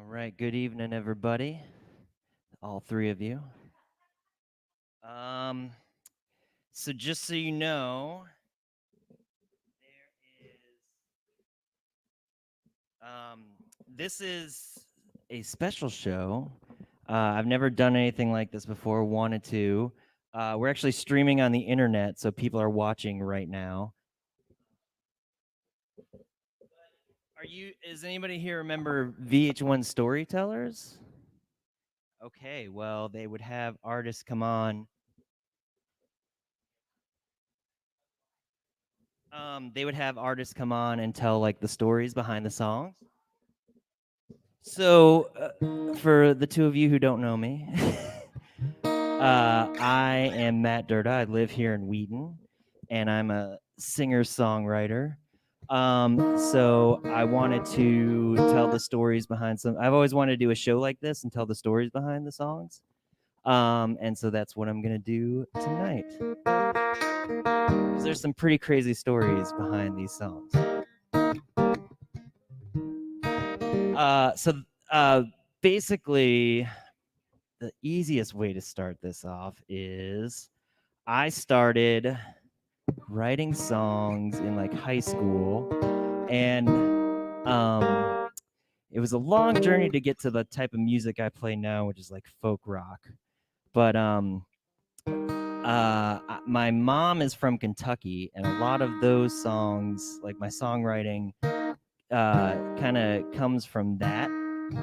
All right, good evening, everybody. All three of you. Um, so just so you know, um, this is a special show. I've never done anything like this before. Wanted to. We're actually streaming on the internet, so people are watching right now. Are you? Is anybody here remember VH1 Storytellers? Okay, well, they would have artists come on. They would have artists come on and tell like the stories behind the songs. So, for the two of you who don't know me, I am Matt Derda. I live here in Wheaton, and I'm a singer-songwriter. So I wanted to tell the stories behind some. I've always wanted to do a show like this and tell the stories behind the songs. And so that's what I'm gonna do tonight. Because there's some pretty crazy stories behind these songs. So basically, the easiest way to start this off is I started writing songs in like high school, and it was a long journey to get to the type of music I play now, which is like folk rock. But my mom is from Kentucky, and a lot of those songs, like my songwriting, kind of comes from that,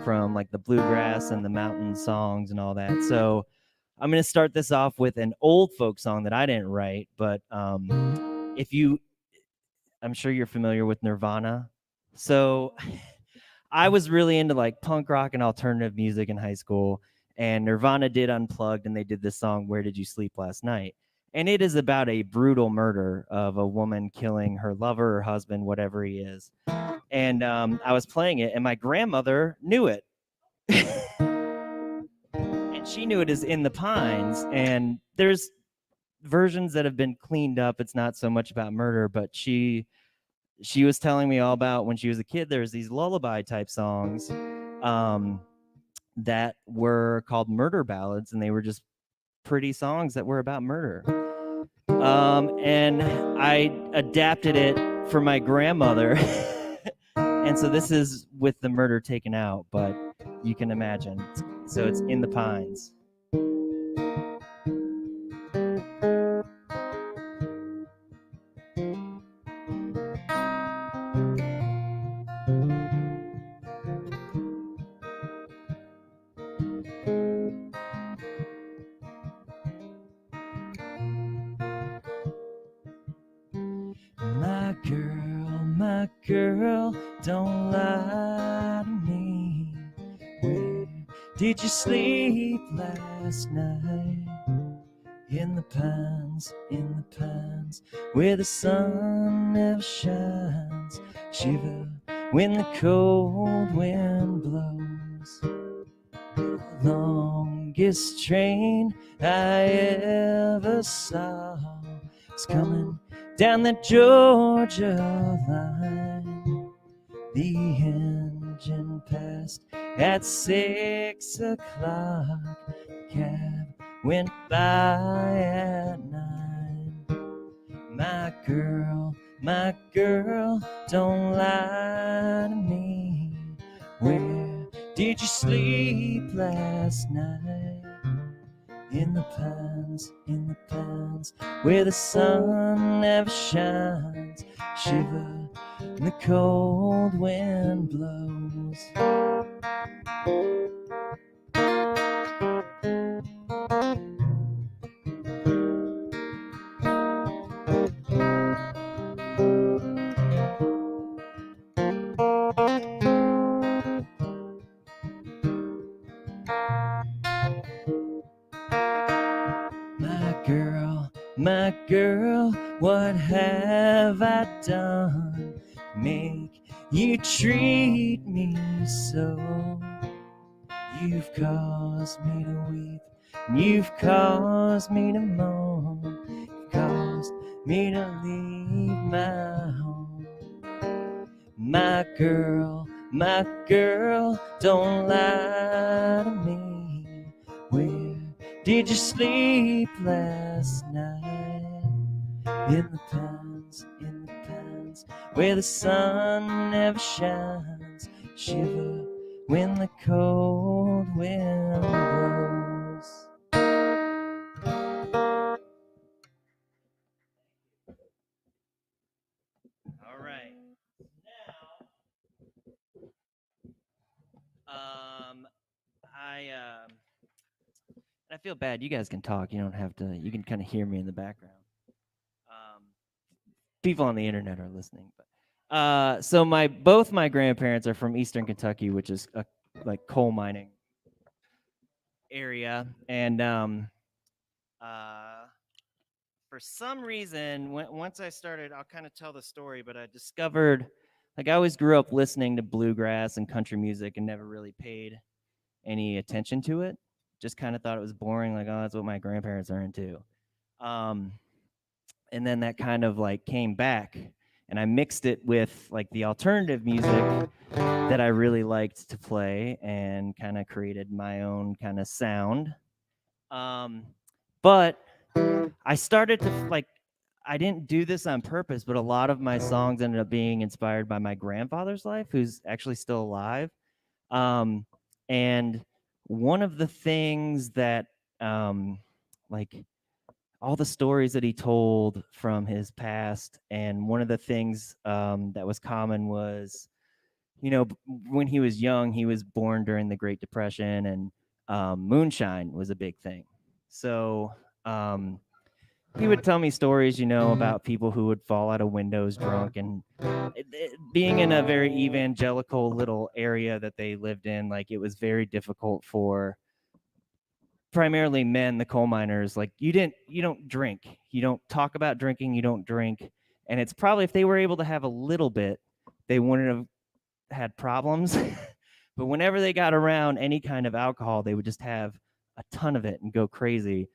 from like the bluegrass and the mountain songs and all that. So I'm gonna start this off with an old folk song that I didn't write, but if you, I'm sure you're familiar with Nirvana. So I was really into like punk rock and alternative music in high school, and Nirvana did Unplugged, and they did this song "Where Did You Sleep Last Night," and it is about a brutal murder of a woman killing her lover or husband, whatever he is. And I was playing it, and my grandmother knew it. And she knew it as In the Pines. And there's versions that have been cleaned up. It's not so much about murder, but she was telling me all about when she was a kid. There's these lullaby type songs that were called murder ballads, and they were just pretty songs that were about murder. And I adapted it for my grandmother. And so this is with the murder taken out, but you can imagine. So it's In the Pines. My girl, don't lie to me. Where did you sleep last night? In the pines, where the sun never shines. Shiver when the cold wind blows. The longest train I ever saw was coming down the Georgia line. The engine passed at 6 o'clock. Cab went by at 9. My girl, don't lie to me. Where did you sleep last night? In the pines, where the sun never shines. Shiver when the cold wind blows. My girl, what have I done? Make you treat me so. You've caused me to weep, you've caused me to moan, you've caused me to leave my home. My My girl, don't lie to me. Where did you sleep last night? In the pines, where the sun never shines. Shiver when the cold wind blows. All right. Now, I feel bad. You guys can talk. You don't have to. You can kind of hear me in the background. Um, People on the internet are listening, but so both my grandparents are from Eastern Kentucky, which is a like coal mining area, and for some reason, once I started, I'll kind of tell the story, but I discovered, like, I always grew up listening to bluegrass and country music and never really paid any attention to it. Just kind of thought it was boring, like, oh, that's what my grandparents are into. And then that kind of like came back, and I mixed it with like the alternative music that I really liked to play and kind of created my own kind of sound. But I started to like, I didn't do this on purpose, but a lot of my songs ended up being inspired by my grandfather's life, who's actually still alive. And one of the things that, like, all the stories that he told from his past, and one of the things that was common was, you know, when he was young, he was born during the Great Depression, and moonshine was a big thing. So he would tell me stories, you know, about people who would fall out of windows drunk, and being in a very evangelical little area that they lived in, like, it was very difficult for primarily men, the coal miners. Like, you don't drink, you don't talk about drinking, you don't drink, and it's probably, if they were able to have a little bit, they wouldn't have had problems. But whenever they got around any kind of alcohol, they would just have a ton of it and go crazy.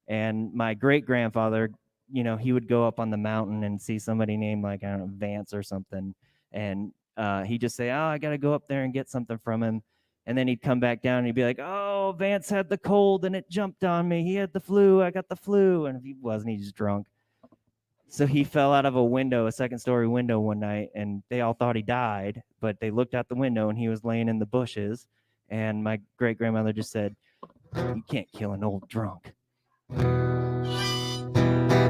And my great grandfather, you know, he would go up on the mountain and see somebody named, like, I don't know, Vance or something, and he'd just say, oh, I gotta go up there and get something from him. And then he'd come back down and he'd be like, oh, Vance had the cold and it jumped on me. He had the flu, I got the flu. And if he wasn't, he's just drunk. So he fell out of a window, a second-story window one night, and they all thought he died, but they looked out the window and he was laying in the bushes. And my great-grandmother just said, you can't kill an old drunk.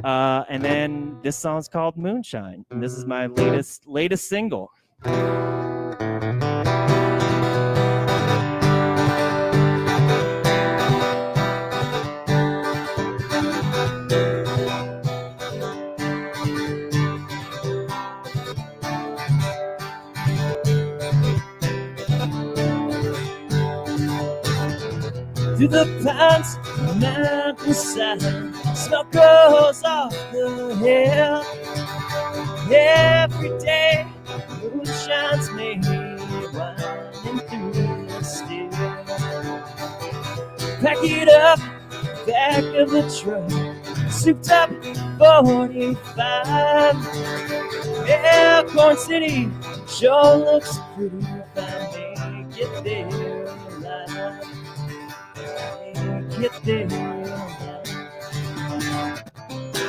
And then this song's called Moonshine. And this is my latest single. Through the pines, the mountainside, smoke goes off the hill. Every day, the moon shines me, winding through the still. Pack it up, back of the truck, souped up 45. Yeah, Corn City sure looks pretty if I make it there alive. Get there.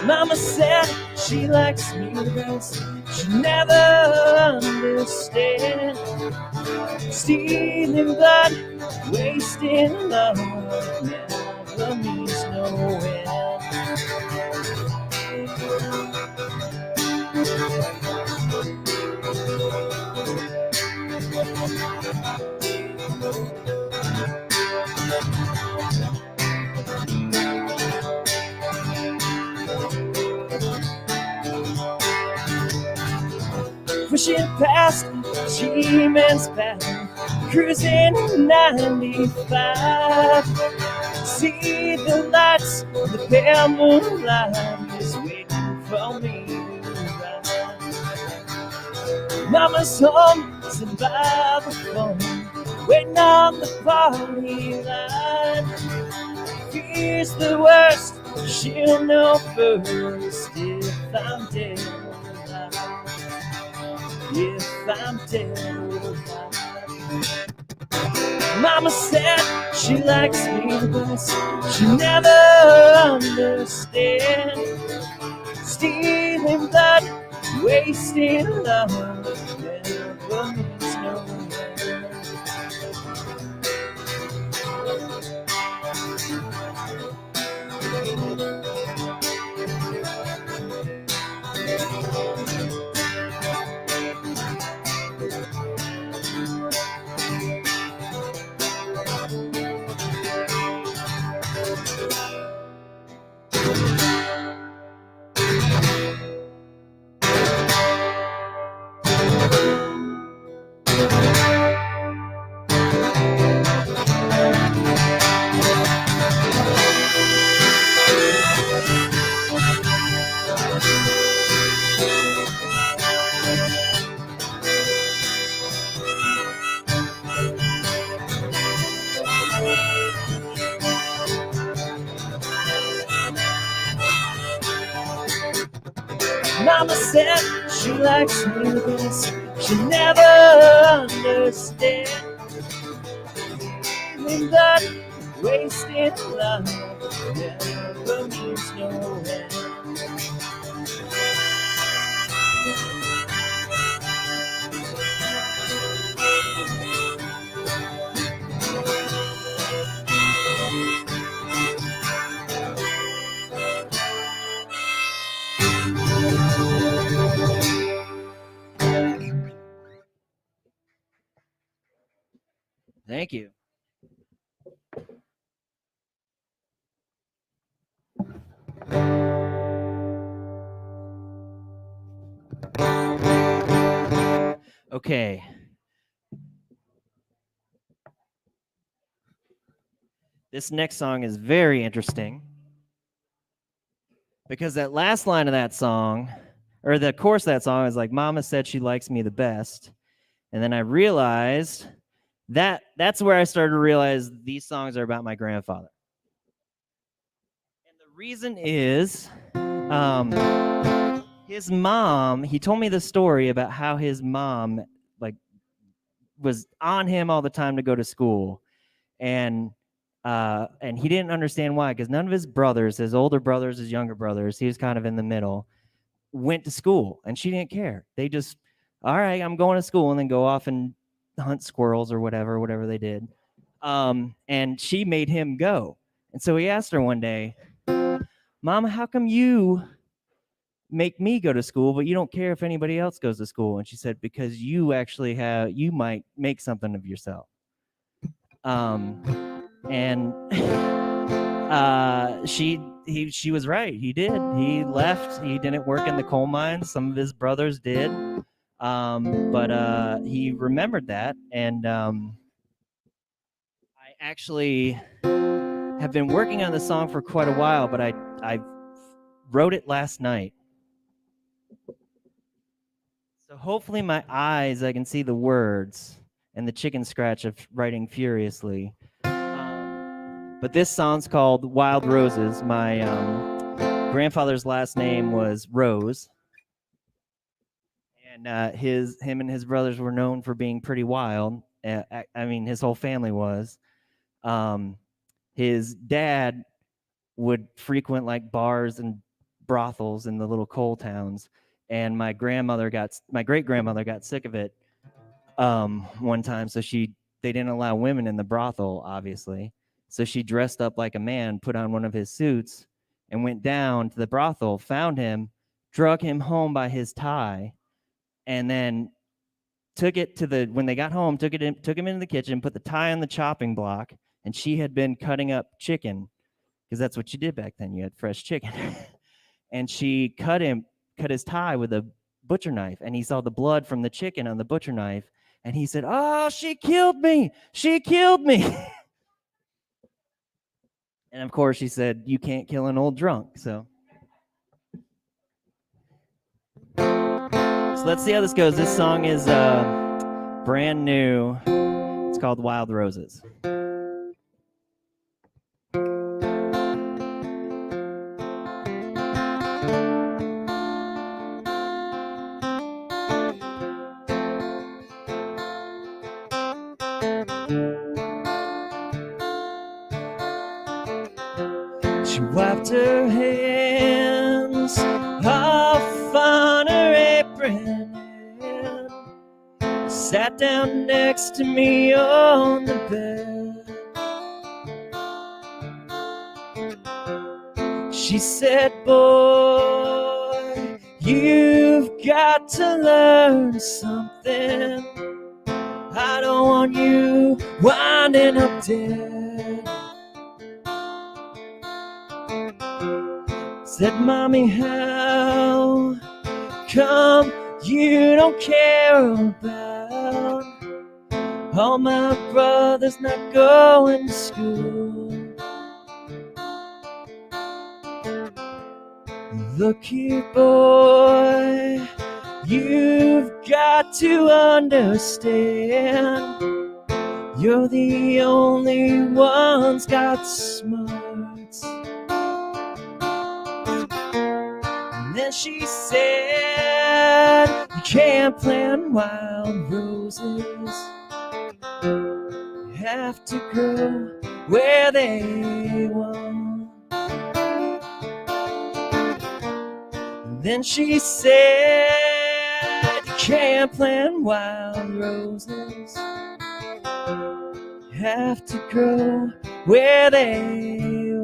Mama said she likes me the best. She never understand. Stealing blood, wasting love, never means no end. Pushing past G-Man's path, cruising 95. See the lights, the pale moonlight is waiting for me to ride. Mama's home, sitting by the phone, waiting on the party line. Fears the worst, she'll know first if I'm dead. If I'm dead, Mama said she likes me the best. She never understand. Stealing blood, wasting love, never means no end. Mama said she likes me the best. She never understands. Stealing blood, wasting love, never means no end. Thank you. Okay. This next song is very interesting because that last line of that song, or the chorus of that song, is like, Mama said she likes me the best. And then I realized that's where I started to realize these songs are about my grandfather. And the reason is his mom, he told me the story about how his mom like was on him all the time to go to school. And he didn't understand why, because none of his brothers, his older brothers, his younger brothers, he was kind of in the middle, went to school, and she didn't care. They just, all right, I'm going to school, and then go off and hunt squirrels or whatever they did. And she made him go. And so he asked her one day, Mama, how come you make me go to school, but you don't care if anybody else goes to school? And she said, because you might make something of yourself. And she was right. He did. He left. He didn't work in the coal mines. Some of his brothers did. But he remembered that. And I actually have been working on the song for quite a while, but I wrote it last night. So hopefully my eyes, I can see the words and the chicken scratch of writing furiously. But this song's called Wild Roses. My grandfather's last name was Rose. And him and his brothers were known for being pretty wild. I mean, his whole family was. His dad would frequent like bars and brothels in the little coal towns. And my great-grandmother got sick of it one time. So they didn't allow women in the brothel, obviously. So she dressed up like a man, put on one of his suits, and went down to the brothel, found him, drug him home by his tie, and then when they got home, took him into the kitchen, put the tie on the chopping block, and she had been cutting up chicken, because that's what you did back then. You had fresh chicken. And she cut his tie with a butcher knife, and he saw the blood from the chicken on the butcher knife, and he said, "Oh, she killed me! She killed me!" And of course, she said, "You can't kill an old drunk." So let's see how this goes. This song is brand new. It's called Wild Roses. She wiped her hands off on her apron and sat down next to me on the bed. She said, boy, you've got to learn something. I don't want you winding up dead. Said, Mommy, how come you don't care about all my brothers not going to school? Look here, boy, you've got to understand, you're the only one's got smarts. And then she said, you can't plant wild roses, you have to grow where they want. Then she said, you can't plant wild roses, you have to grow where they want.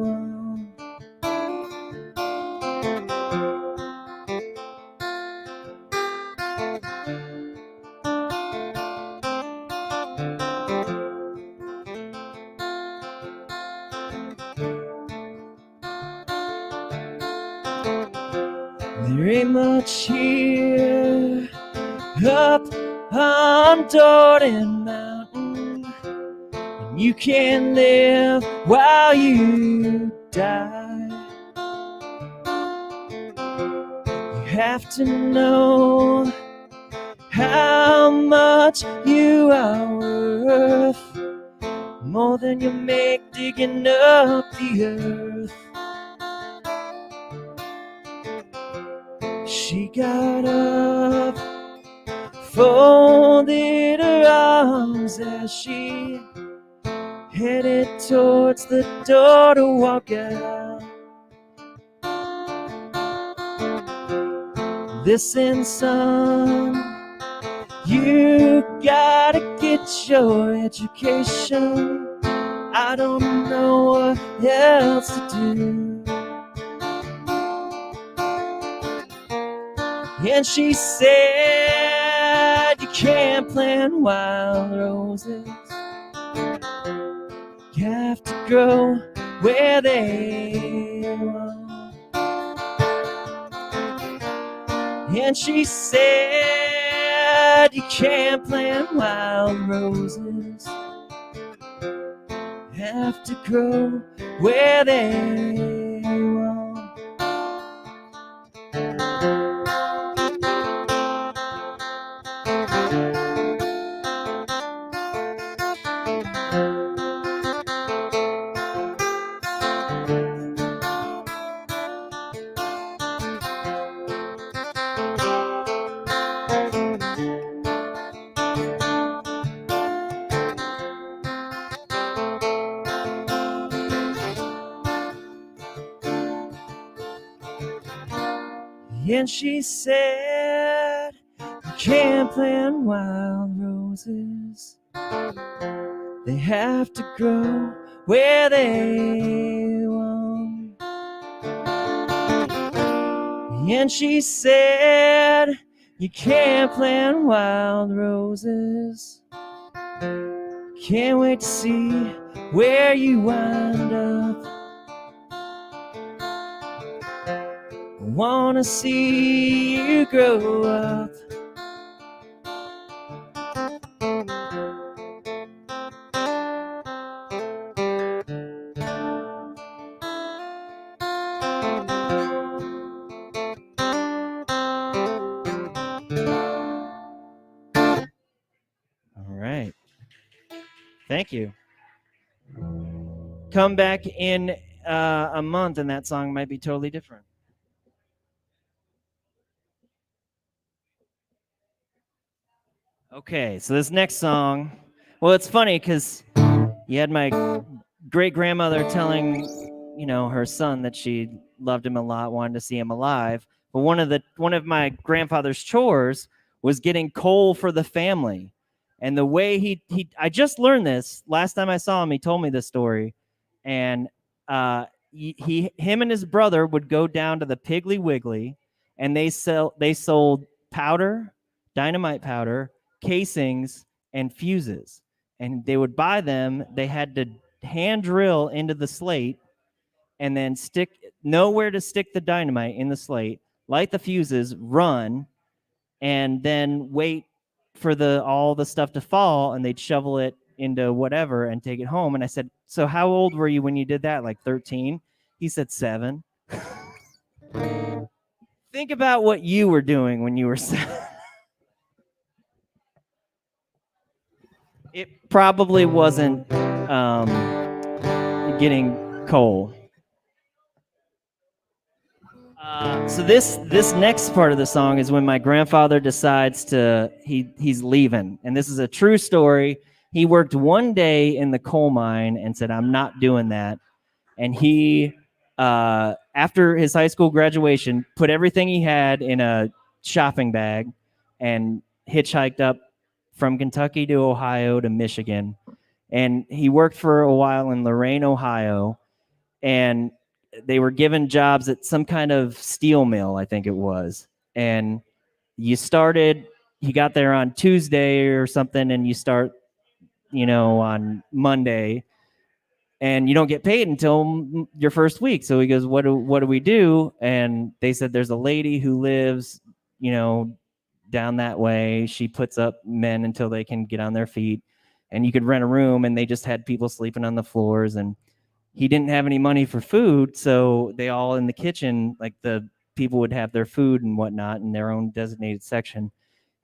There ain't much here up on Jordan Mountain, and you can live while you die. You have to know how much you are worth, more than you make digging up the earth. She got up, folded her arms as she headed towards the door to walk out. Listen, son, you gotta get your education. I don't know what else to do. And she said, you can't plant wild roses, you have to grow where they want. And she said, you can't plant wild roses, you have to grow where they want. And she said, you can't plant wild roses, they have to grow where they want. And she said, you can't plant wild roses, can't wait to see where you wind up. I wanna see you grow up. All right. Thank you. Come back in a month and that song might be totally different. Okay, so this next song Well, it's funny because you had my great grandmother telling, her son that she loved him a lot, wanted to see him alive. But one of my grandfather's chores was getting coal for the family. And the way I just learned this last time I saw him. He told me this story, and him and his brother would go down to the Piggly Wiggly, and they sold powder, dynamite powder, casings, and fuses. And they would buy them. They had to hand drill into the slate and then know where to stick the dynamite in the slate, light the fuses, run, and then wait for all the stuff to fall, and they'd shovel it into whatever and take it home. And I said, so how old were you when you did that? Like 13? He said 7. Think about what you were doing when you were 7. It probably wasn't getting coal. So this next part of the song is when my grandfather decides he's leaving, and this is a true story. He worked one day in the coal mine and said, "I'm not doing that." And he, after his high school graduation, put everything he had in a shopping bag and hitchhiked up from Kentucky to Ohio to Michigan. And he worked for a while in Lorain, Ohio, and they were given jobs at some kind of steel mill, I think it was. And he got there on Tuesday or something, and you start, on Monday, and you don't get paid until your first week. So he goes, what do we do? And they said, there's a lady who lives, down that way. She puts up men until they can get on their feet, and you could rent a room, and they just had people sleeping on the floors. And he didn't have any money for food, so they all in the kitchen, like the people would have their food and whatnot in their own designated section.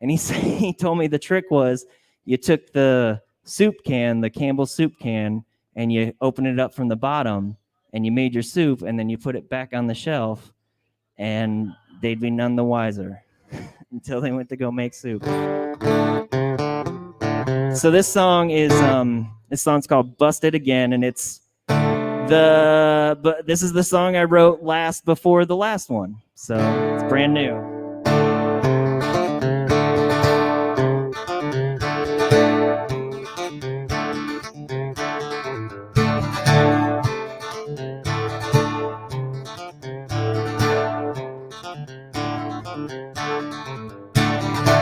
And he told me the trick was you took the soup can, the Campbell's soup can, and you open it up from the bottom, and you made your soup, and then you put it back on the shelf, and they'd be none the wiser until they went to go make soup. So this song's called "Busted Again," and but this is the song I wrote before the last one, so it's brand new.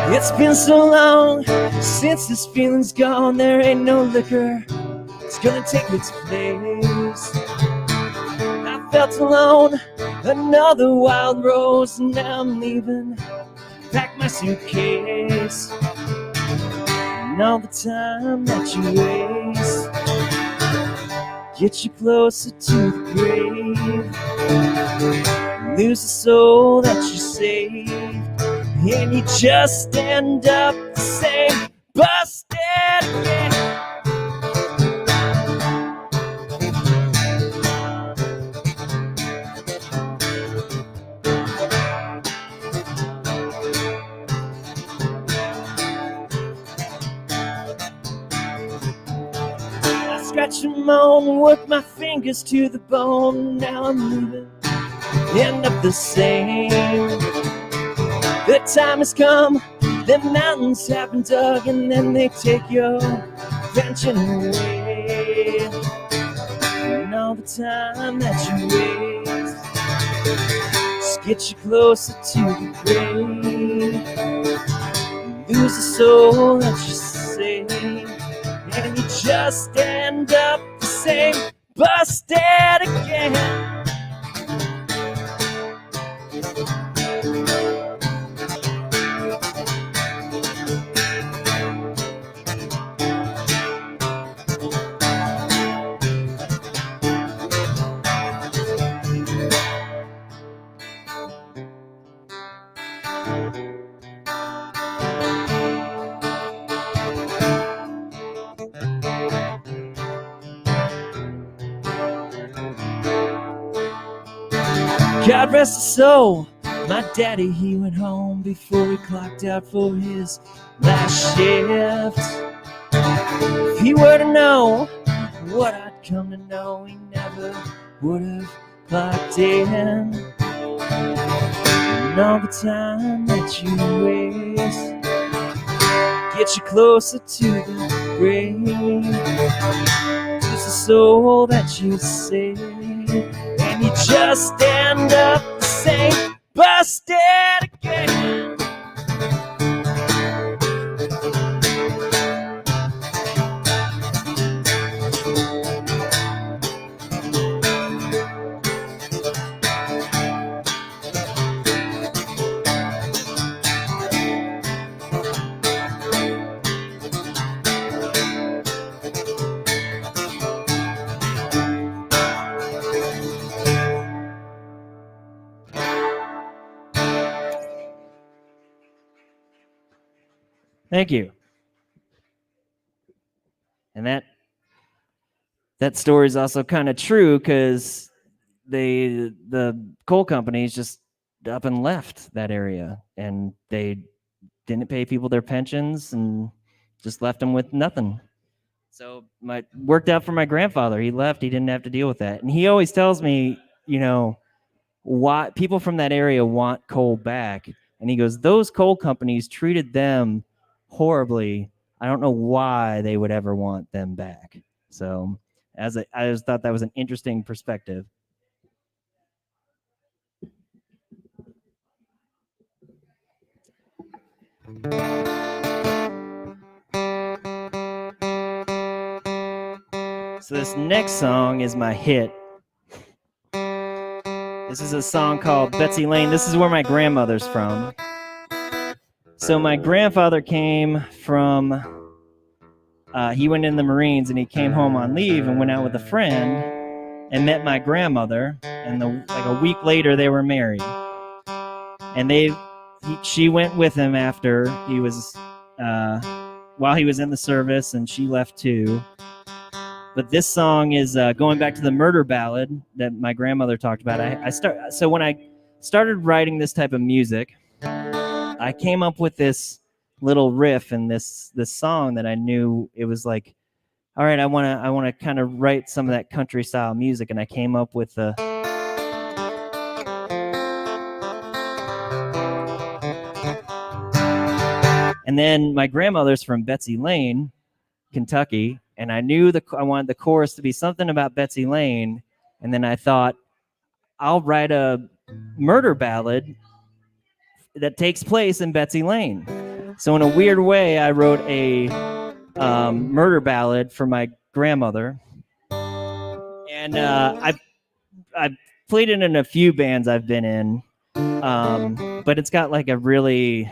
It's been so long since this feeling's gone. There ain't no liquor, it's gonna take its place. I felt alone, another wild rose, and now I'm leaving. Pack my suitcase, and all the time that you waste get you closer to the grave. Lose the soul that you saved, and you just end up the same, busted again. I scratch and moan, work my fingers to the bone. Now I'm leaving, end up the same. The time has come, the mountains have been dug, and then they take your pension away. And all the time that you waste just get you closer to the grave. You lose the soul that you save, and you just end up the same, busted again. God rest his soul, my daddy, he went home before he clocked out for his last shift. he were to know what I'd come to know, he never would have clocked in. And all the time that you waste get you closer to the grave. It's the soul that you save, and you just end up the same, busted again. Thank you. And that story is also kind of true, because the coal companies just up and left that area, and they didn't pay people their pensions and just left them with nothing. So worked out for my grandfather. He left. He didn't have to deal with that. And he always tells me, why people from that area want coal back. And he goes, those coal companies treated them horribly. I don't know why they would ever want them back. So I just thought that was an interesting perspective. So this next song is my hit. This is a song called Betsy Lane. This is where my grandmother's from. So my grandfather came from, he went in the Marines, and he came home on leave and went out with a friend and met my grandmother. And like a week later, they were married. And she went with him after he was, while he was in the service, and she left too. But this song is going back to the murder ballad that my grandmother talked about. So when I started writing this type of music, I came up with this little riff and this song that I knew it was like, all right, I want to kind of write some of that country style music, and I came up with the. And then my grandmother's from Betsy Lane, Kentucky, and I knew I wanted the chorus to be something about Betsy Lane, and then I thought, I'll write a murder ballad that takes place in Betsy Lane. So in a weird way, I wrote a murder ballad for my grandmother, and I played it in a few bands I've been in, but it's got like a really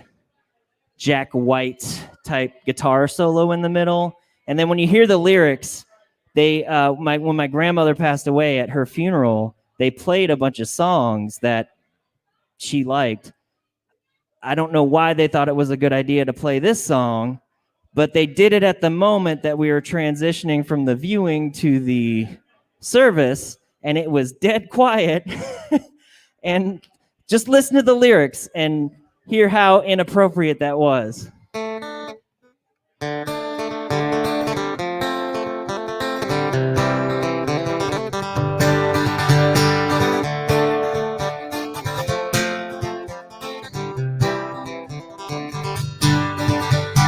Jack White type guitar solo in the middle. And then when you hear the lyrics, when my grandmother passed away at her funeral, they played a bunch of songs that she liked. I don't know why they thought it was a good idea to play this song, but they did it at the moment that we were transitioning from the viewing to the service, and it was dead quiet. And just listen to the lyrics and hear how inappropriate that was.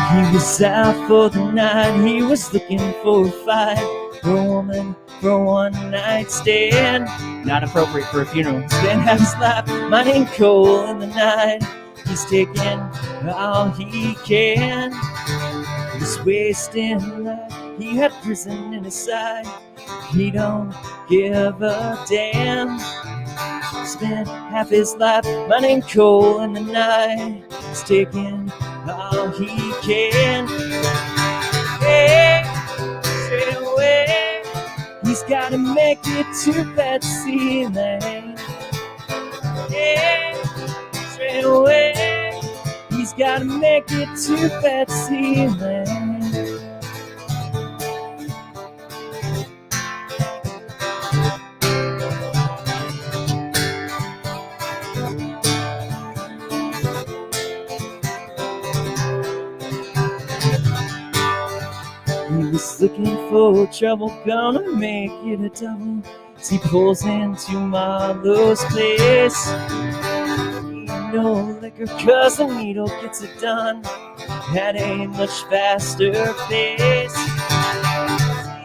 He was out for the night, he was looking for a fight, for a woman, for a one-night stand. Not appropriate for a funeral. Spend half his life mining coal in the night. He's taking all he can. He's wasting life, he had prison in his sight. He don't give a damn. Spent half his life mining coal in the night. He's taking all he can. Hey, straight away, he's gotta make it to Betsy Lane. Hey, straight away, he's gotta make it to Betsy Lane. He was looking for trouble, gonna make it a double. As he pulls into Marlowe's place. No liquor, cause the needle gets it done at a much faster pace.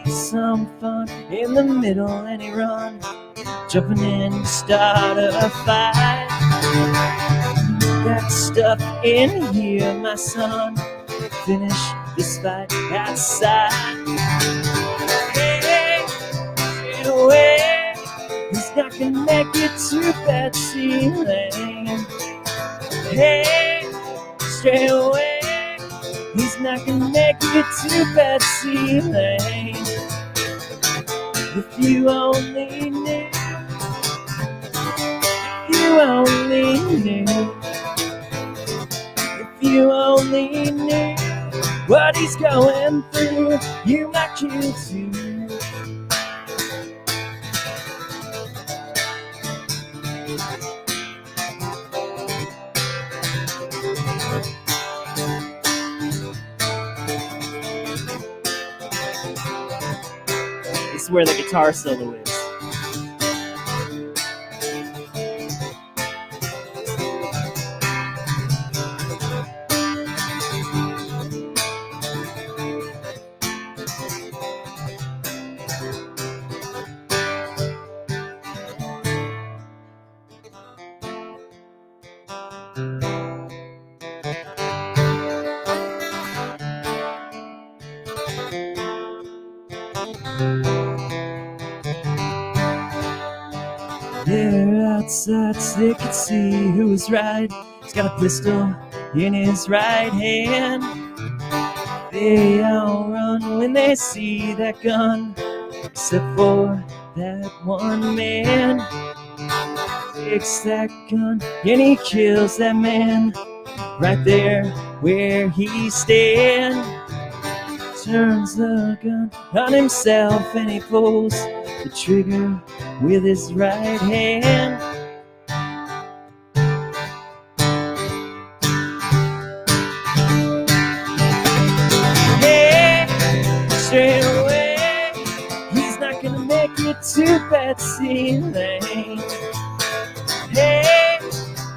Some fun in the middle and he run, jumping in to start a fight. That stuff in here, my son, finish this fight outside. Hey, straight away, he's not gonna make it to Betsy Lane. Hey, straight away, he's not gonna make it to Betsy Lane. If you only knew, if you only knew, if you only knew what he's going through, you might kill too. This is where the guitar solo is. They're outside so they can see who was right. He's got a pistol in his right hand. They all run when they see that gun, except for that one man. Takes that gun and he kills that man right there where he stands. Turns the gun on himself and he pulls the trigger with his right hand. Yeah, straight away, he's not gonna make it to Betsy Lane. Hey,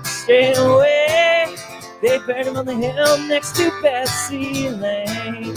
straight away, they buried him on the hill next to Betsy Lane.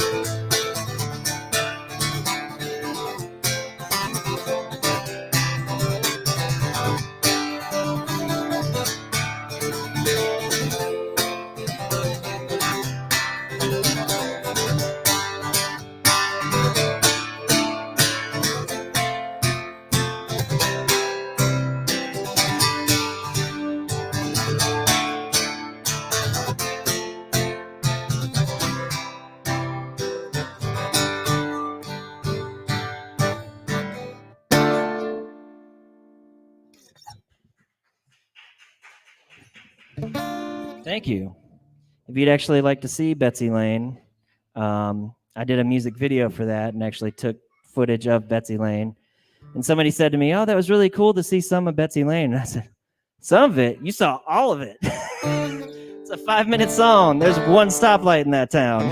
Thank you. If you'd actually like to see Betsy Lane, I did a music video for that and actually took footage of Betsy Lane. And somebody said to me, "Oh, that was really cool to see some of Betsy Lane." And I said, "Some of it? You saw all of it." It's a 5-minute song. There's one stoplight in that town.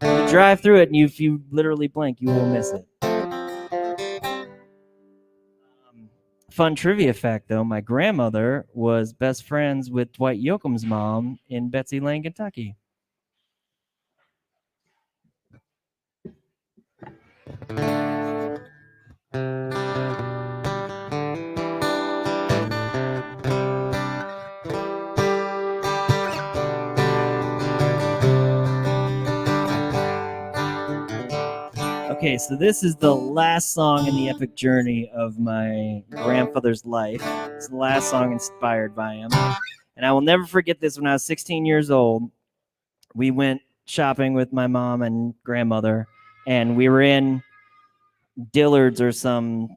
You drive through it, and if you literally blink, you will miss it. Fun trivia fact, though, my grandmother was best friends with Dwight Yoakam's mom in Betsy Lane, Kentucky. Okay, so this is the last song in the epic journey of my grandfather's life. It's the last song inspired by him. And I will never forget this. When I was 16 years old, we went shopping with my mom and grandmother, and we were in Dillard's or some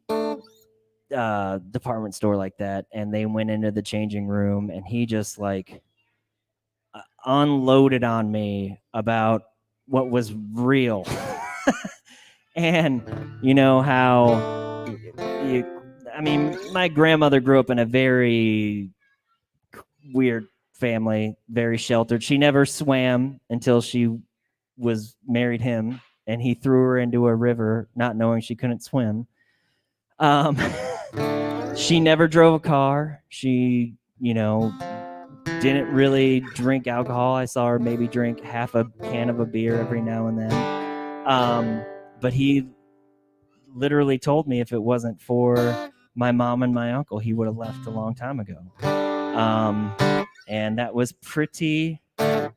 department store like that, and they went into the changing room, and he just like unloaded on me about what was real. And you know how I mean, my grandmother grew up in a very weird family, very sheltered. She never swam until she married him, and he threw her into a river, not knowing she couldn't swim. She never drove a car. She, didn't really drink alcohol. I saw her maybe drink half a can of a beer every now and then. But he literally told me if it wasn't for my mom and my uncle, he would have left a long time ago. And that was pretty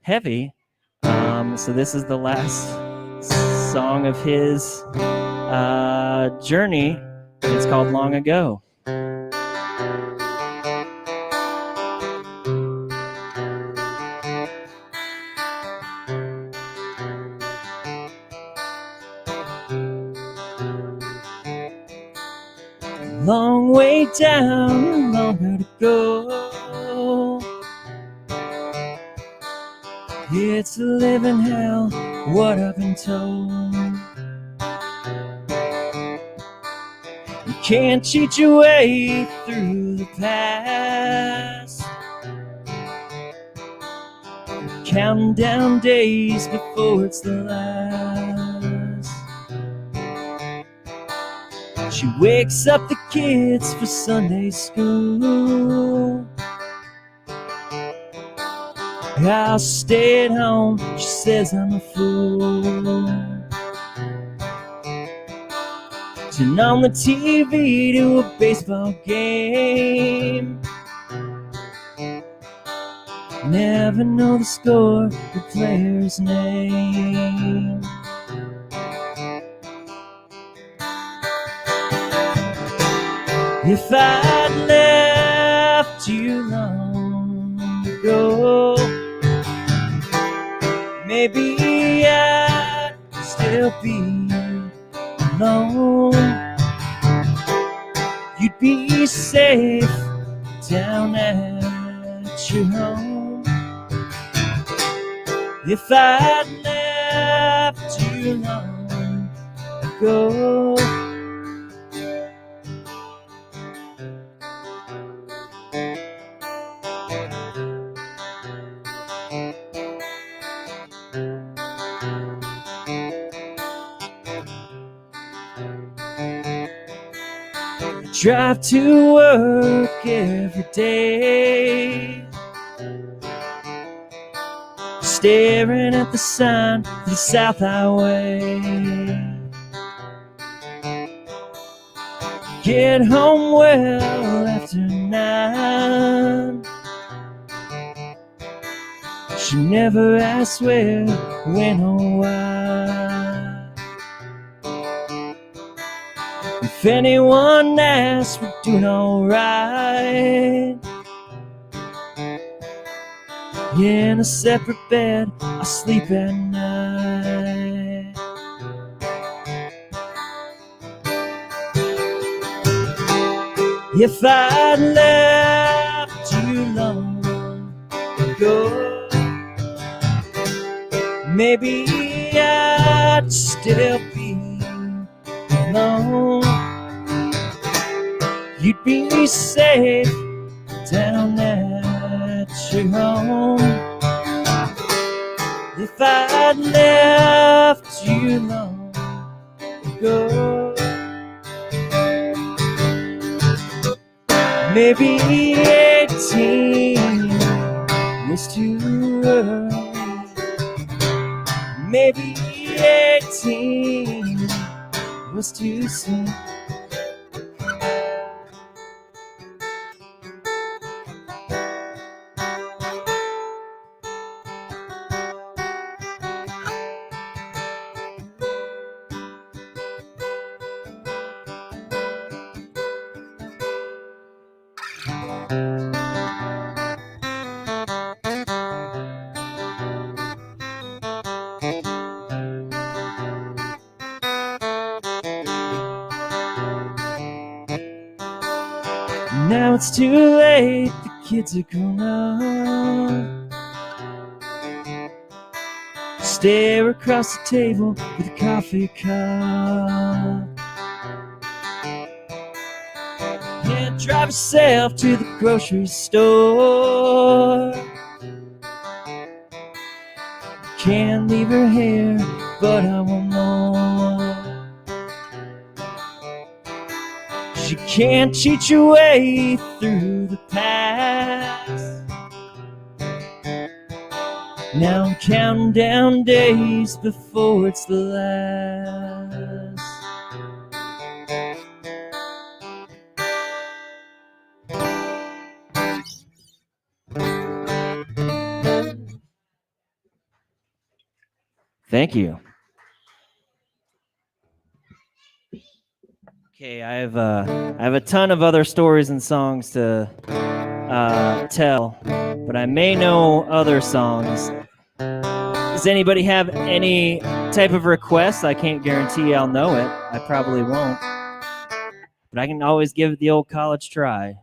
heavy. So this is the last song of his journey. It's called Long Ago. Long way down, longer to go. It's a living hell, what I've been told. You can't cheat your way through the past, counting down days before it's the last. She wakes up the kids for Sunday school. I'll stay at home, she says I'm a fool. Turn on the TV to a baseball game. Never know the score, the player's name. If I'd left you long ago, maybe I'd still be alone. You'd be safe down at your home. If I'd left you long ago. Drive to work every day, staring at the sign for the South Highway. Get home well after 9. She never asks where, when, or why. If anyone asks, we're doing alright. In a separate bed, I sleep at night. If I'd left you long ago, maybe I'd still be alone. You'd be safe down at your home. If I'd left you long ago, maybe 18 was too early. Maybe 18 was too soon. Now it's too late, the kids are grown up. Stare across the table with a coffee cup. Can't drive yourself to the grocery store. can't leave her here, but I won't know. She can't cheat your way through the past. Now I'm counting down days before it's the last. Thank you. Okay, I have a ton of other stories and songs to tell, but I may know other songs. Does anybody have any type of request? I can't guarantee I'll know it. I probably won't, but I can always give it the old college try.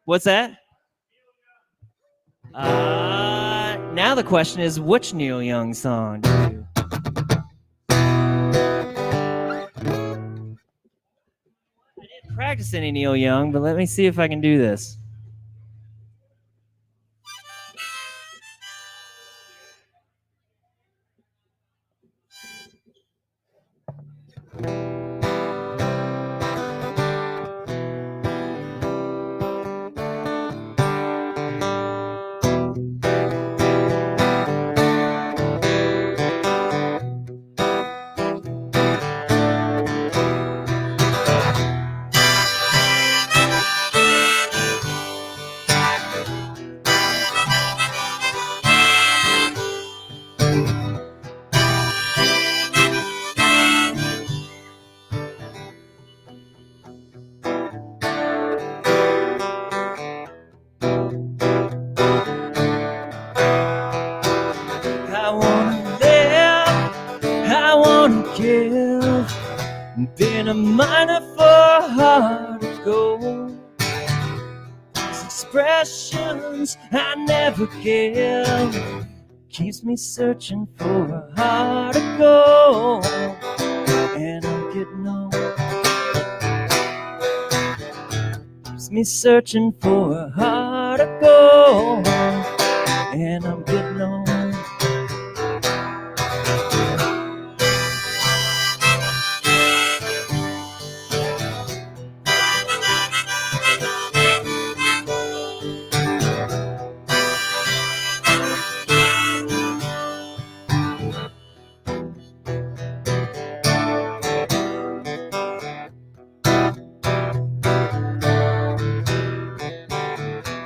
What's that? Now the question is, which Neil Young song do you do? I didn't practice any Neil Young, but let me see if I can do this. Been a miner for a heart of gold. These expressions I never give keeps me searching for a heart of gold. And I'm getting old. Keeps me searching for a heart of gold. And I'm getting old.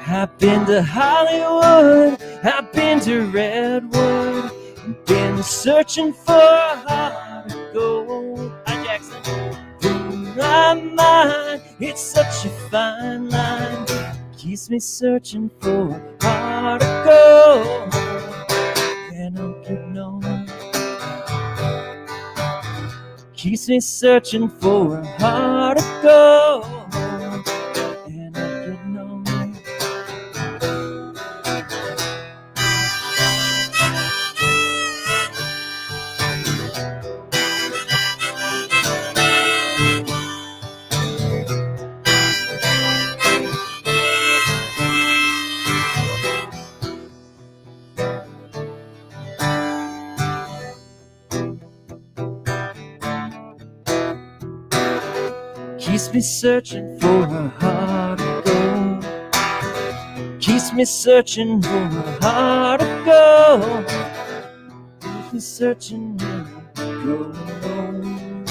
I've been to Hollywood, I've been to Redwood, been searching for a heart of gold. Hi, Jackson. In my mind, it's such a fine line, keeps me searching for a heart of gold. And I'm getting old. Keeps me searching for a heart of gold. And I'm getting old. Keeps me searching for a heart of gold. Keeps me searching for a heart of gold. Keeps me searching for gold.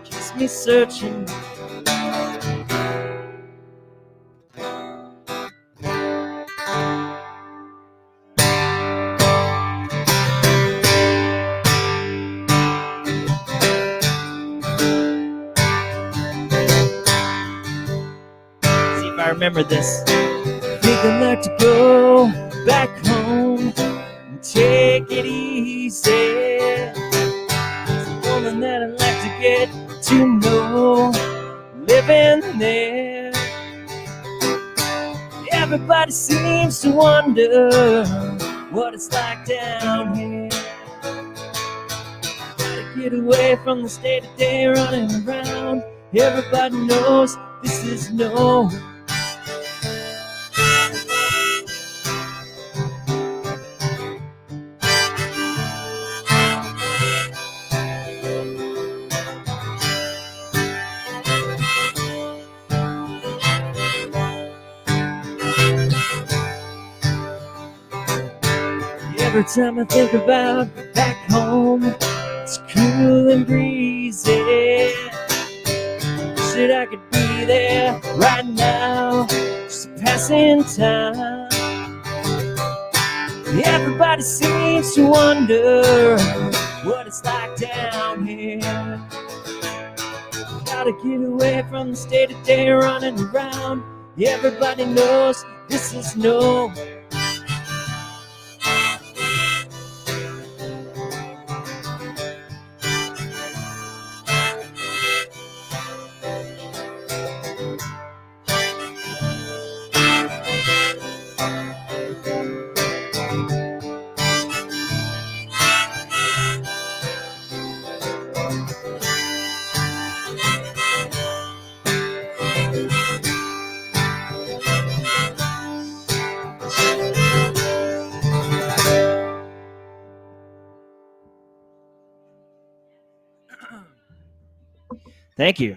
Keeps me searching. I remember this. Think I'd like to go back home and take it easy. There's a woman that I'd like to get to know, living there. Everybody seems to wonder what it's like down here. Gotta get away from the day to day running around. Everybody knows this is no. Every time I think about back home, it's cool and breezy. Said I could be there right now, just passing time. Everybody seems to wonder what it's like down here. Gotta get away from the state of day running around. Everybody knows this is no. Thank you.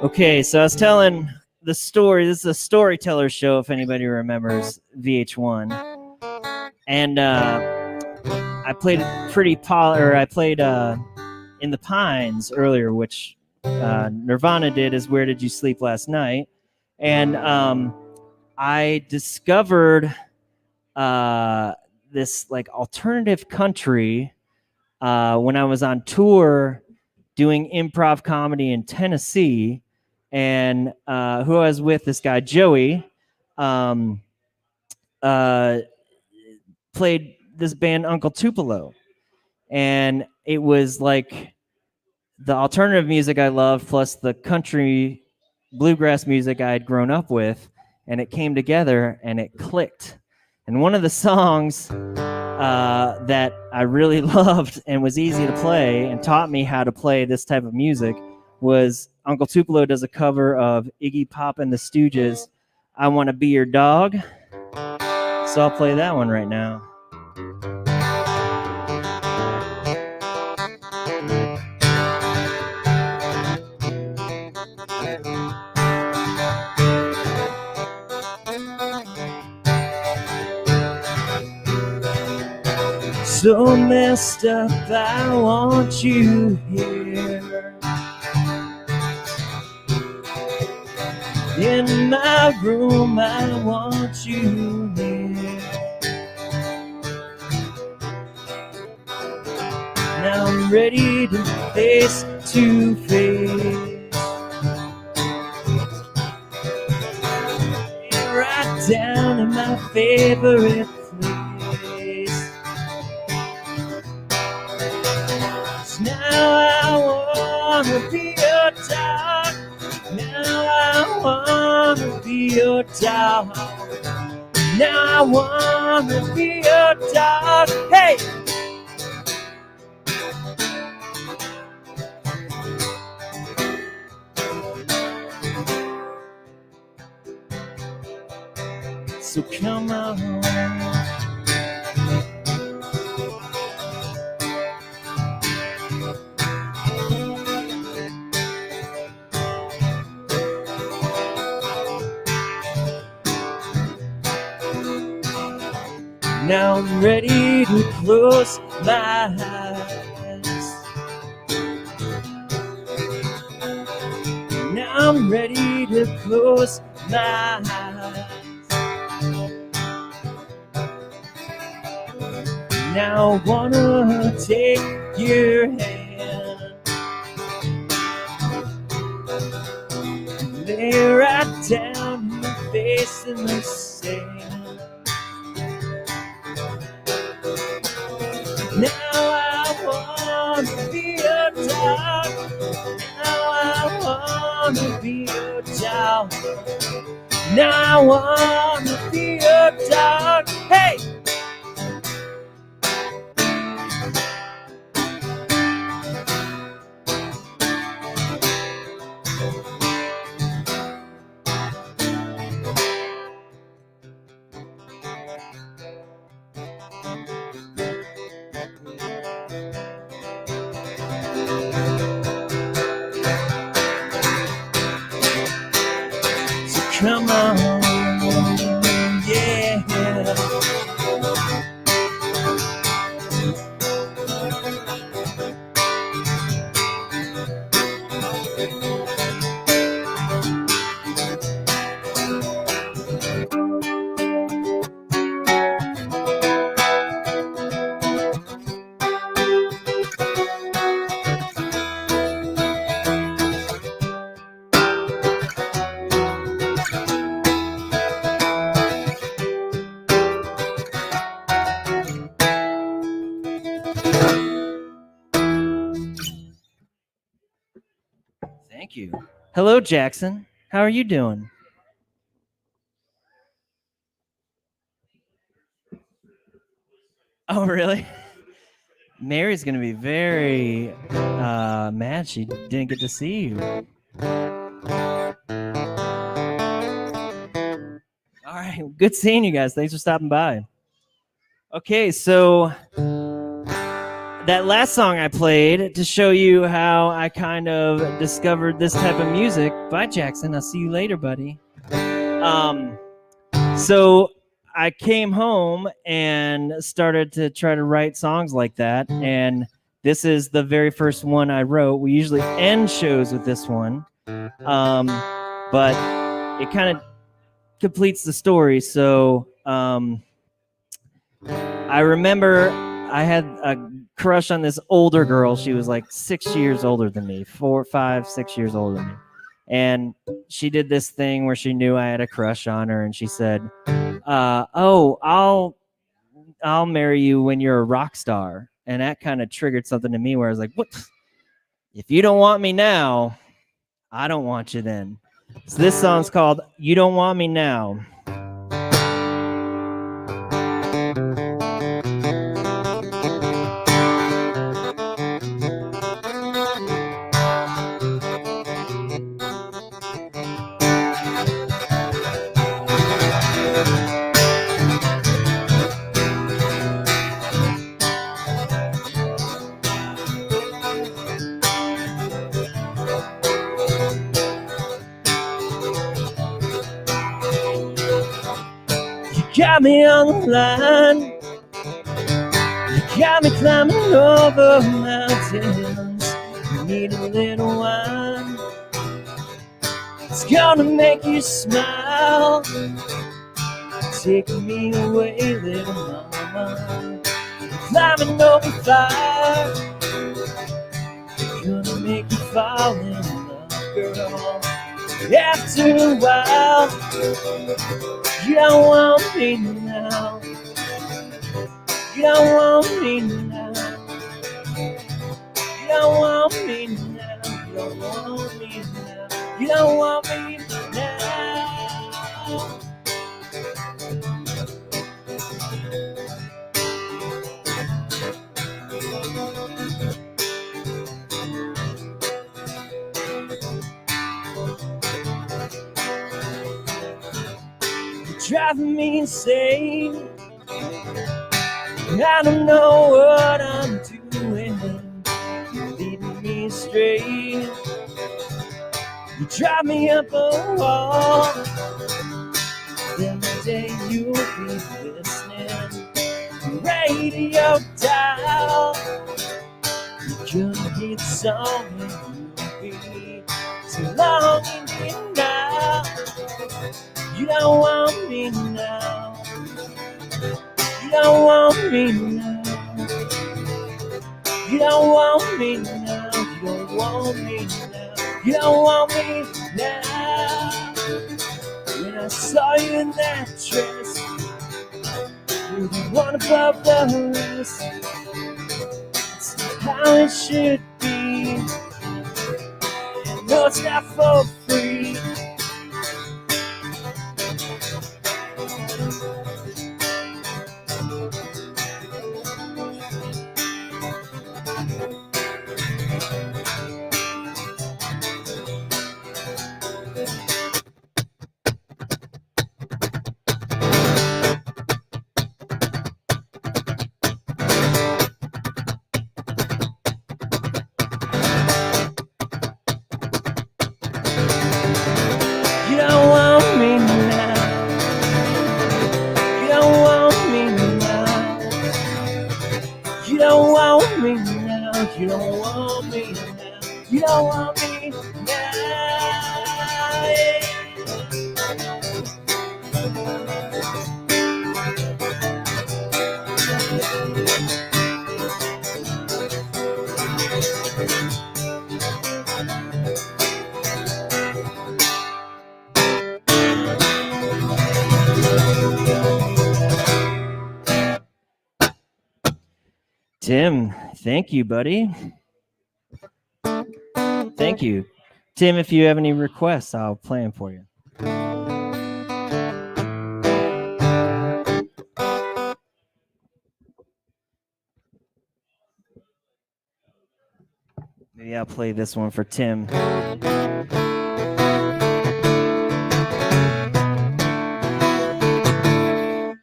Okay, so I was telling the story. This is a Storyteller show, if anybody remembers VH1. And I played I played In the Pines earlier, which Nirvana did as Where Did You Sleep Last Night? And I discovered this like alternative country when I was on tour doing improv comedy in Tennessee, and who I was with, this guy Joey, played this band Uncle Tupelo, and it was like the alternative music I loved plus the country bluegrass music I had grown up with, and it came together and it clicked. And one of the songs that I really loved and was easy to play and taught me how to play this type of music was Uncle Tupelo does a cover of Iggy Pop and the Stooges' I Want to Be Your Dog. So I'll play that one right now. So messed up, I want you here. In my room, I want you near. Now I'm ready to face to face. Right down in my favorite place. Now I wanna be your dog. Now I wanna be your dog. Now I wanna be your dog. Hey! So come on. Now I'm ready to close my eyes. Now I'm ready to close my eyes. Now I wanna take your hand, lay right down in my face in the sand. Now I wanna be your dog. Now I wanna be your dog. Now I wanna be your dog. Hey! Come on, yeah. Thank you. Hello, Jackson. How are you doing? Oh, really? Mary's going to be very mad she didn't get to see you. All right. Good seeing you guys. Thanks for stopping by. Okay, so that last song I played to show you how I kind of discovered this type of music. Bye, Jackson. I'll see you later, buddy. So I came home and started to try to write songs like that, and this is the very first one I wrote. We usually end shows with this one, but it kind of completes the story. So I remember I had a crush on this older girl. She was like 6 years older than me, 4, 5, 6 years older than me. And she did this thing where she knew I had a crush on her, and she said, "Oh, I'll marry you when you're a rock star." And that kind of triggered something to me where I was like, "What? If you don't want me now, I don't want you then." So this song's called "You Don't Want Me Now." Got me on the line, you got me climbing over mountains. You need a little wine, it's gonna make you smile. Take me away, little mama. Climbing over fire, gonna make you fall in love, girl. After a while, you don't want me now. You don't want me now. You don't want me now. You don't want me now. You don't want me now. You're driving me insane. I don't know what I'm doing. You're leading me astray. You drive me up a wall. Then one day you'll be listening. Radio dial. You're gonna hear the song and you'll be so longing me now. You don't want me now. You don't want me now. You don't want me now. You don't want me now. You don't want me now. When I saw you in that dress, you're the one above the rest. It's how it should be. And no, it's not for free. You don't want me now. You don't want me now. Tim, thank you, buddy. Thank you. Tim, if you have any requests, I'll play them for you. Maybe I'll play this one for Tim.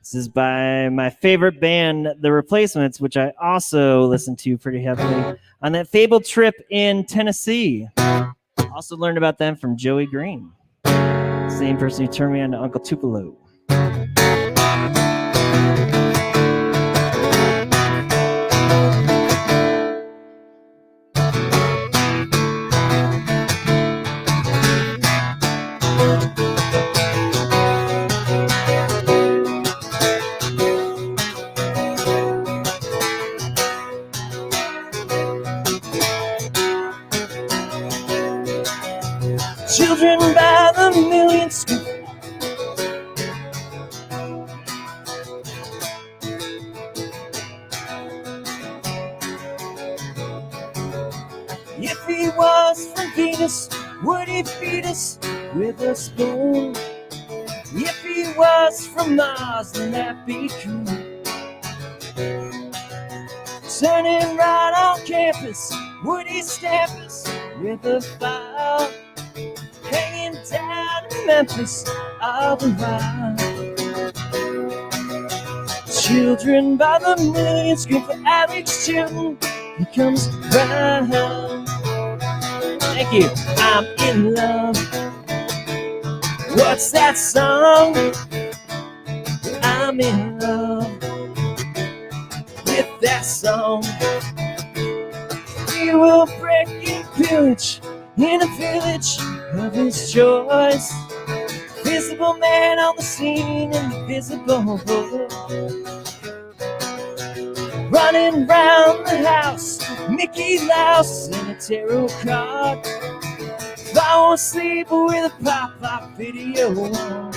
This is by my favorite band, The Replacements, which I also listened to pretty heavily on that fabled trip in Tennessee. Also learned about them from Joey Green, same person who turned me on to Uncle Tupelo. Children by the millions. If he was from Venus, would he feed us with a spoon? If he was from Mars, then that'd be cool. Turning right on campus, would he stamp us with a file? Hanging down in Memphis all the while. Children by the millions scream for Alex Chilton. He comes round. Thank you. I'm in love. What's that song? I'm in love with that song. We will break and pillage in a village of his choice. Visible man on the scene, invisible. Running round the house, Mickey Mouse in a tarot card. Fall asleep with a pop-up video on.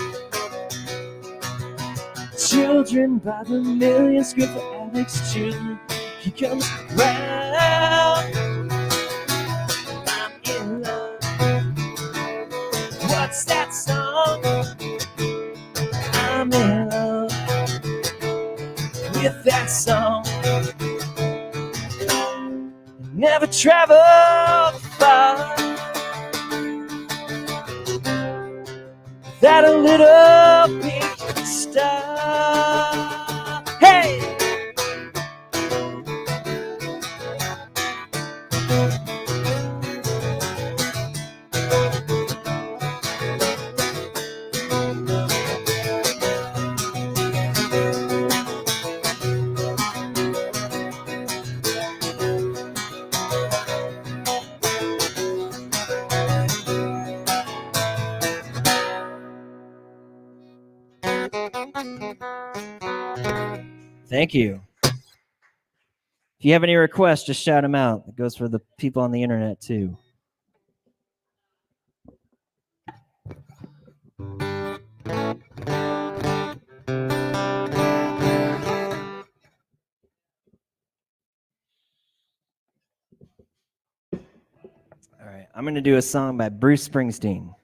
Children by the millions scream for Alex Chilton. He comes round. I'm in love. What's that song? I'm in love with that song. Never traveled far without a little big star. Hey! Thank you. If you have any requests, just shout them out. It goes for the people on the internet too. All right, I'm going to do a song by Bruce Springsteen.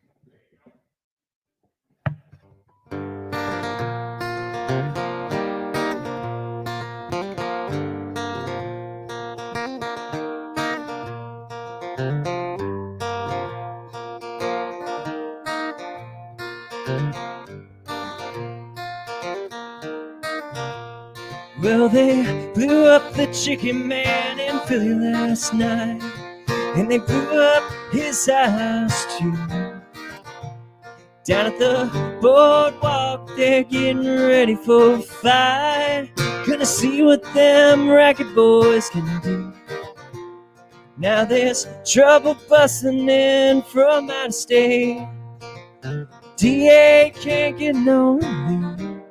Well, they blew up the Chicken Man in Philly last night, and they blew up his house too. Down at the boardwalk, they're getting ready for a fight. Gonna see what them racket boys can do. Now there's trouble busting in from out of state. DA can't get no relief.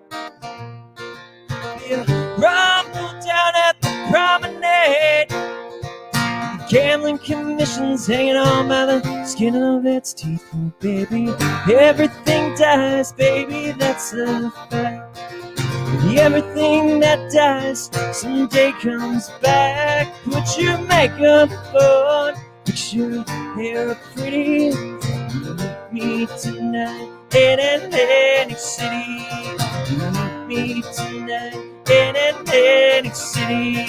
Feel rumble down at the promenade. The gambling commission's hanging on by the skin of its teeth. Oh, baby, everything dies, baby, that's a fact. Everything that dies someday comes back. Put your makeup on, fix your hair up pretty. Meet me tonight in Atlantic City. Meet me tonight in Atlantic City.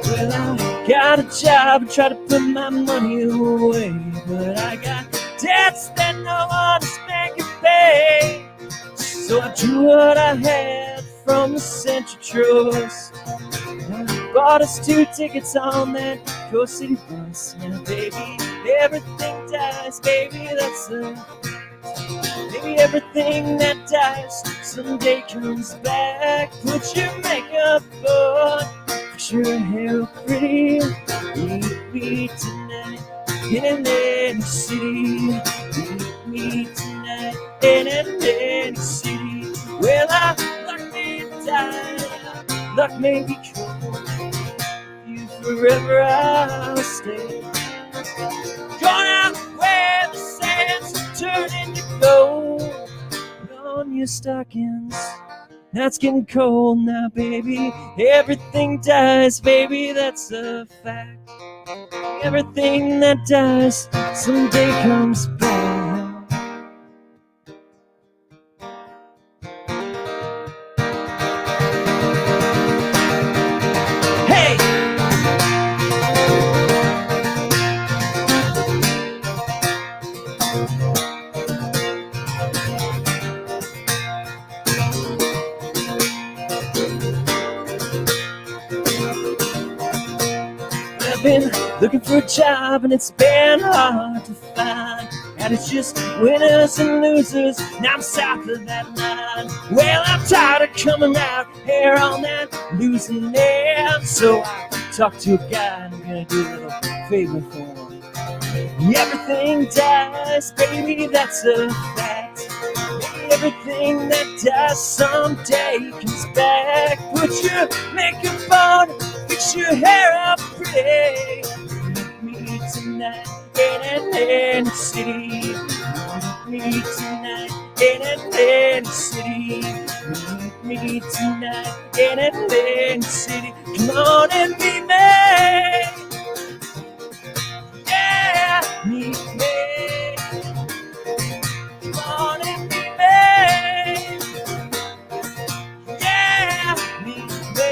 Well, I got a job and try to put my money away, but I got debts that no honest man can pay. So I drew what I had from the Central Trust. I bought us 2 tickets on that Coast City bus. Now, baby, everything dies, baby, that's baby, everything that dies someday comes back. Put your makeup on, fix your hair pretty. Meet me tonight in Atlantic City. Meet me tonight in Atlantic City. Well, luck may die, luck may be true. You forever I'll stay. Gone out where the sands turn into gold. Put on your stockings, now it's getting cold now, baby. Everything dies, baby, that's a fact. Everything that dies someday comes back. Hey! I've been looking for a job and it's been hard to find. And it's just winners and losers, now I'm south of that line. Well, I'm tired of coming out here on that losing end. So I talked to a guy and I'm gonna do a little favor for him. Everything dies, baby, that's a fact. Everything that dies someday comes back. Put your makeup on, fix your hair up pretty. Meet me tonight in Atlantic City. Meet me tonight in Atlantic City. Meet me tonight in Atlantic City. Come on and meet me. Yeah, meet me. Come on and meet me. Yeah, meet me.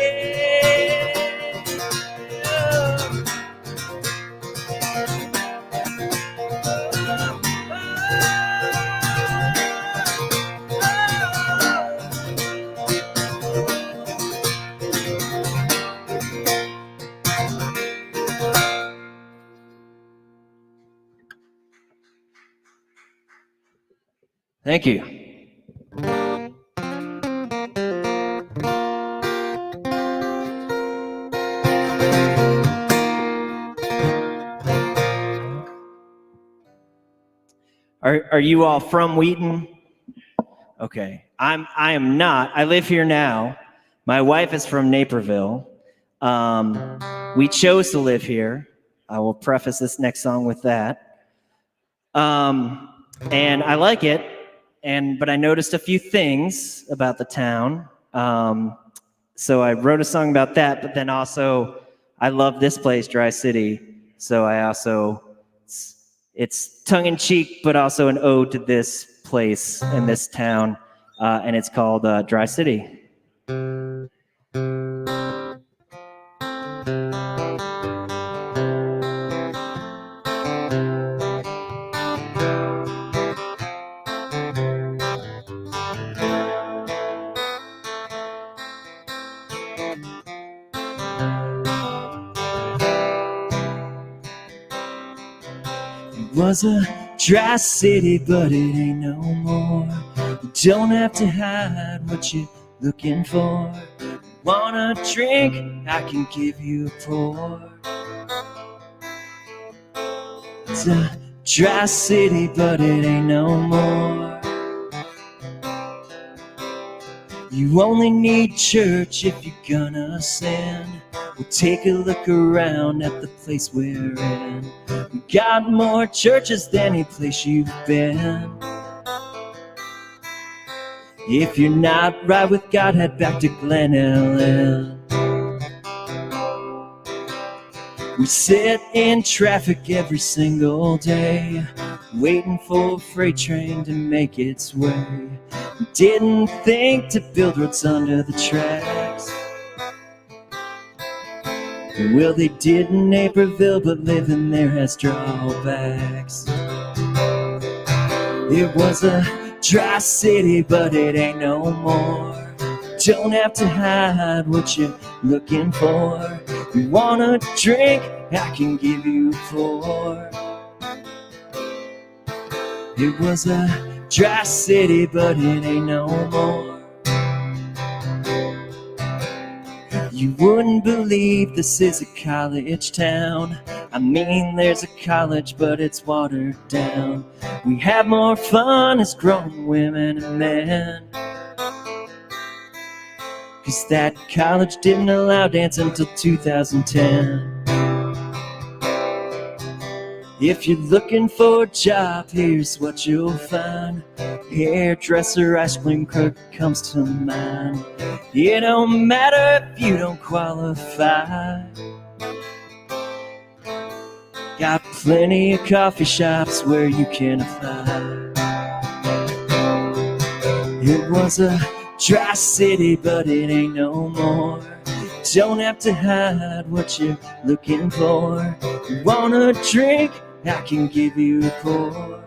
Thank you. Are you all from Wheaton? Okay. I am not. I live here now. My wife is from Naperville. We chose to live here. I will preface this next song with that. And I like it, but I noticed a few things about the town. So I wrote a song about that, but then also I love this place, Dry City. So I also, it's tongue-in-cheek, but also an ode to this place and this town, and it's called Dry City. was a dry city, but it ain't no more. You don't have to hide what you're looking for. Want a drink? I can give you a pour. It's a dry city, but it ain't no more. You only need church if you're gonna sin. We'll take a look around at the place we're in. We got more churches than any place you've been. If you're not right with God, head back to Glen Ellen. We sit in traffic every single day, waiting for a freight train to make its way. We didn't think to build roads under the tracks. Well, they did in Naperville, but living there has drawbacks. It was a dry city, but it ain't no more. Don't have to hide what you're looking for. You want a drink? I can give you a pour. It was a dry city, but it ain't no more. You wouldn't believe this is a college town. I mean, there's a college, but it's watered down. We have more fun as grown women and men, 'cause that college didn't allow dance until 2010. If you're looking for a job, here's what you'll find. Hairdresser, ice cream cook comes to mind. It don't matter if you don't qualify. Got plenty of coffee shops where you can apply. It was a dry city, but it ain't no more. Don't have to hide what you're looking for. You want a drink? I can give you a pour.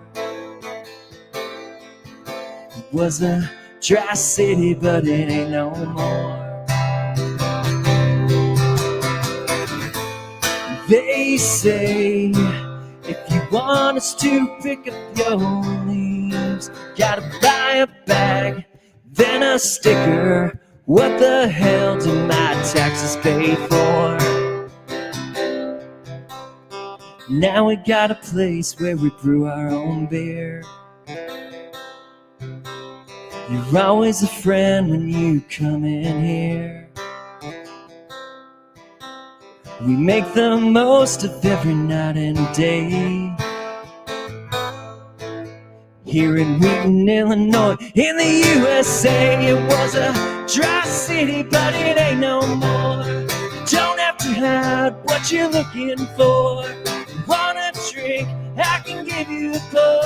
It was a dry city, but it ain't no more. They say if you want us to pick up your leaves, gotta buy a bag, then a sticker. What the hell do my taxes pay for? Now we got a place where we brew our own beer. You're always a friend when you come in here. We make the most of every night and day. Here in Wheaton, Illinois, in the USA, it was a dry city, but it ain't no more. Don't have to hide what you're looking for. Want a drink? I can give you a pour.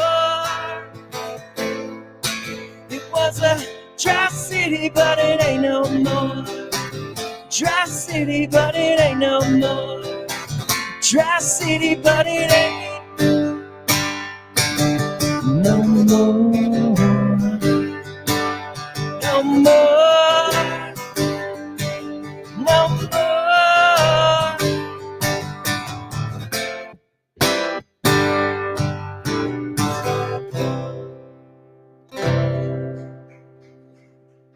It was a dry city, but it ain't no more. Dry city, but it ain't no more. Dry city, but it ain't no more. No more. No more.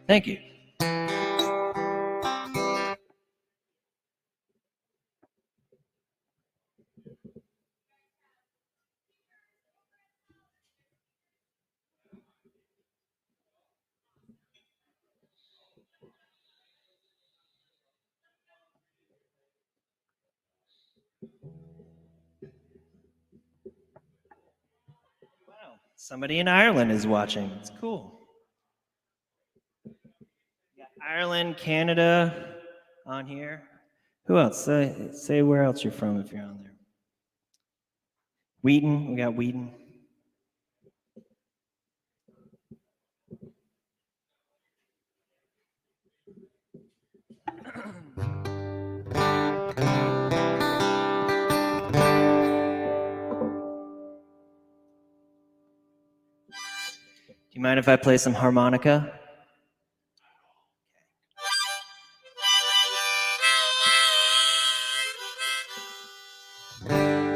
Thank you. Wow, somebody in Ireland is watching. It's cool. Ireland, Canada on here. Who else? Say where else you're from if you're on there. Wheaton, we got Wheaton. Do you mind if I play some harmonica?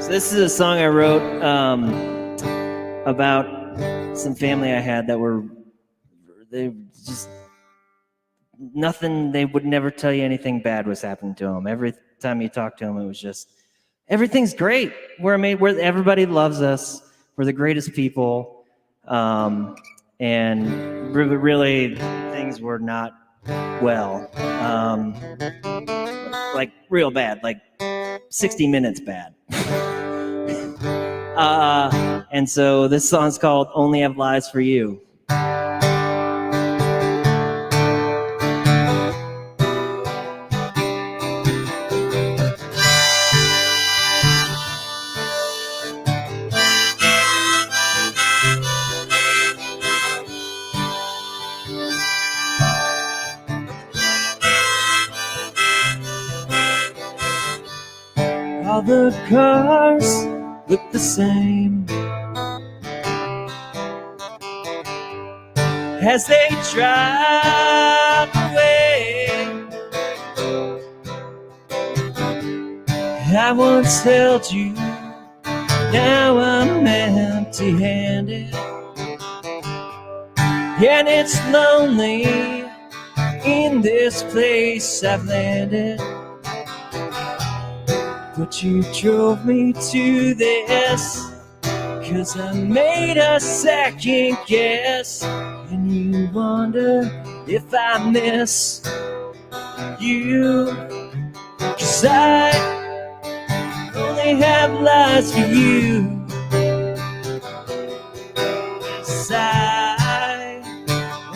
So This is a song I wrote about some family I had that they just nothing. They would never tell you anything bad was happening to them. Every time you talk to them, it was just everything's great. We're everybody loves us. We're the greatest people, and really things were not well, like real bad, like 60 minutes bad. And so this song's called Only Have Lies for You. All the cars look the same as they drive away. I once held you, now I'm empty-handed, and it's lonely in this place I've landed. But you drove me to this, 'cause I made a second guess, and you wonder if I miss you. 'Cause I only have lies for you. Yes, I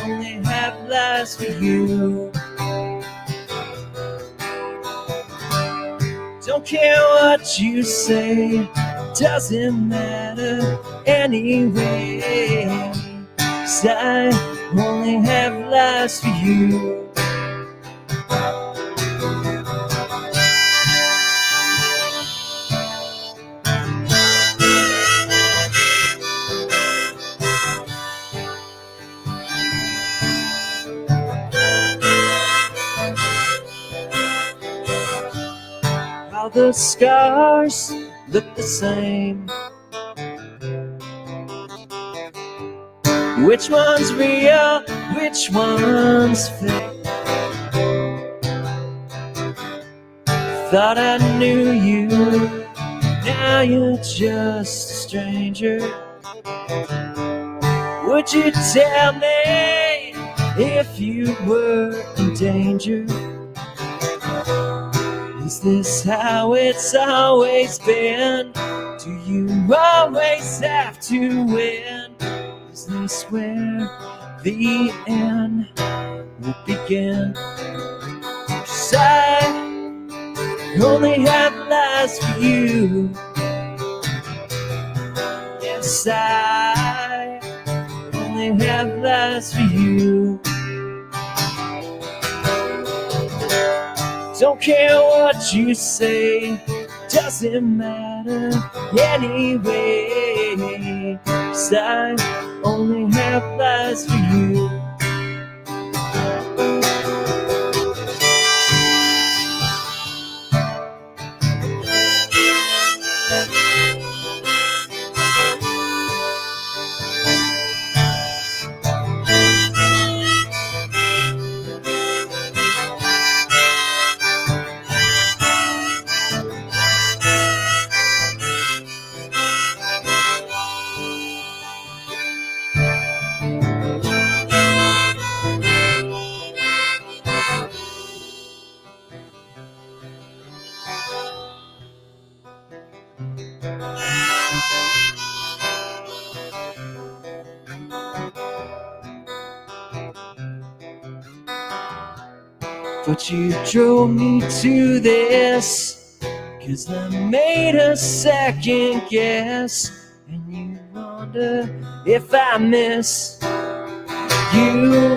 only have lies for you. Don't care what you say, doesn't matter anyway. 'Cause I only have lies for you. All the scars look the same. Which one's real? Which one's fake? Thought I knew you, now you're just a stranger. Would you tell me if you were in danger? Is this how it's always been? Do you always have to win? Is this where the end will begin? 'Cause I only have lies for you. Yes, I only have lies for you. Don't care what you say, doesn't matter anyway. 'Cause I only have lies for you. But you drove me to this, 'cause I made a second guess, and you wonder if I miss you.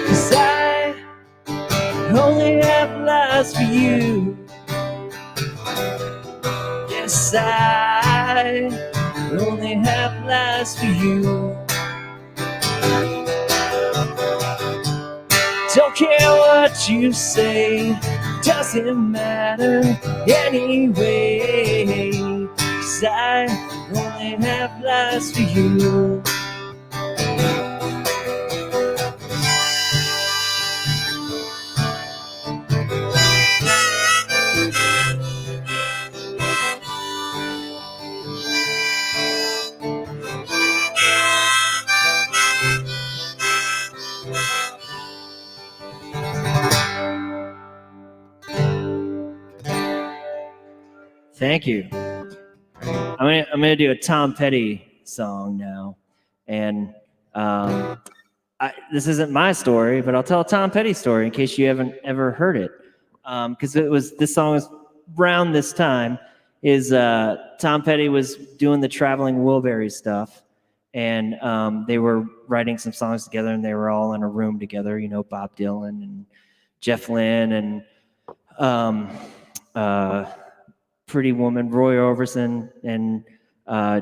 'Cause I only have lies for you. Yes, I only have lies for you. Don't care what you say, doesn't matter anyway. 'cause I only have lies for you. Thank you. I'm gonna do a Tom Petty song now, and this isn't my story, but I'll tell a Tom Petty story in case you haven't ever heard it, because this song is around this time. Is Tom Petty was doing the traveling Wilbury stuff, and they were writing some songs together, and they were all in a room together. You know, Bob Dylan and Jeff Lynne and Pretty Woman, Roy Orbison, and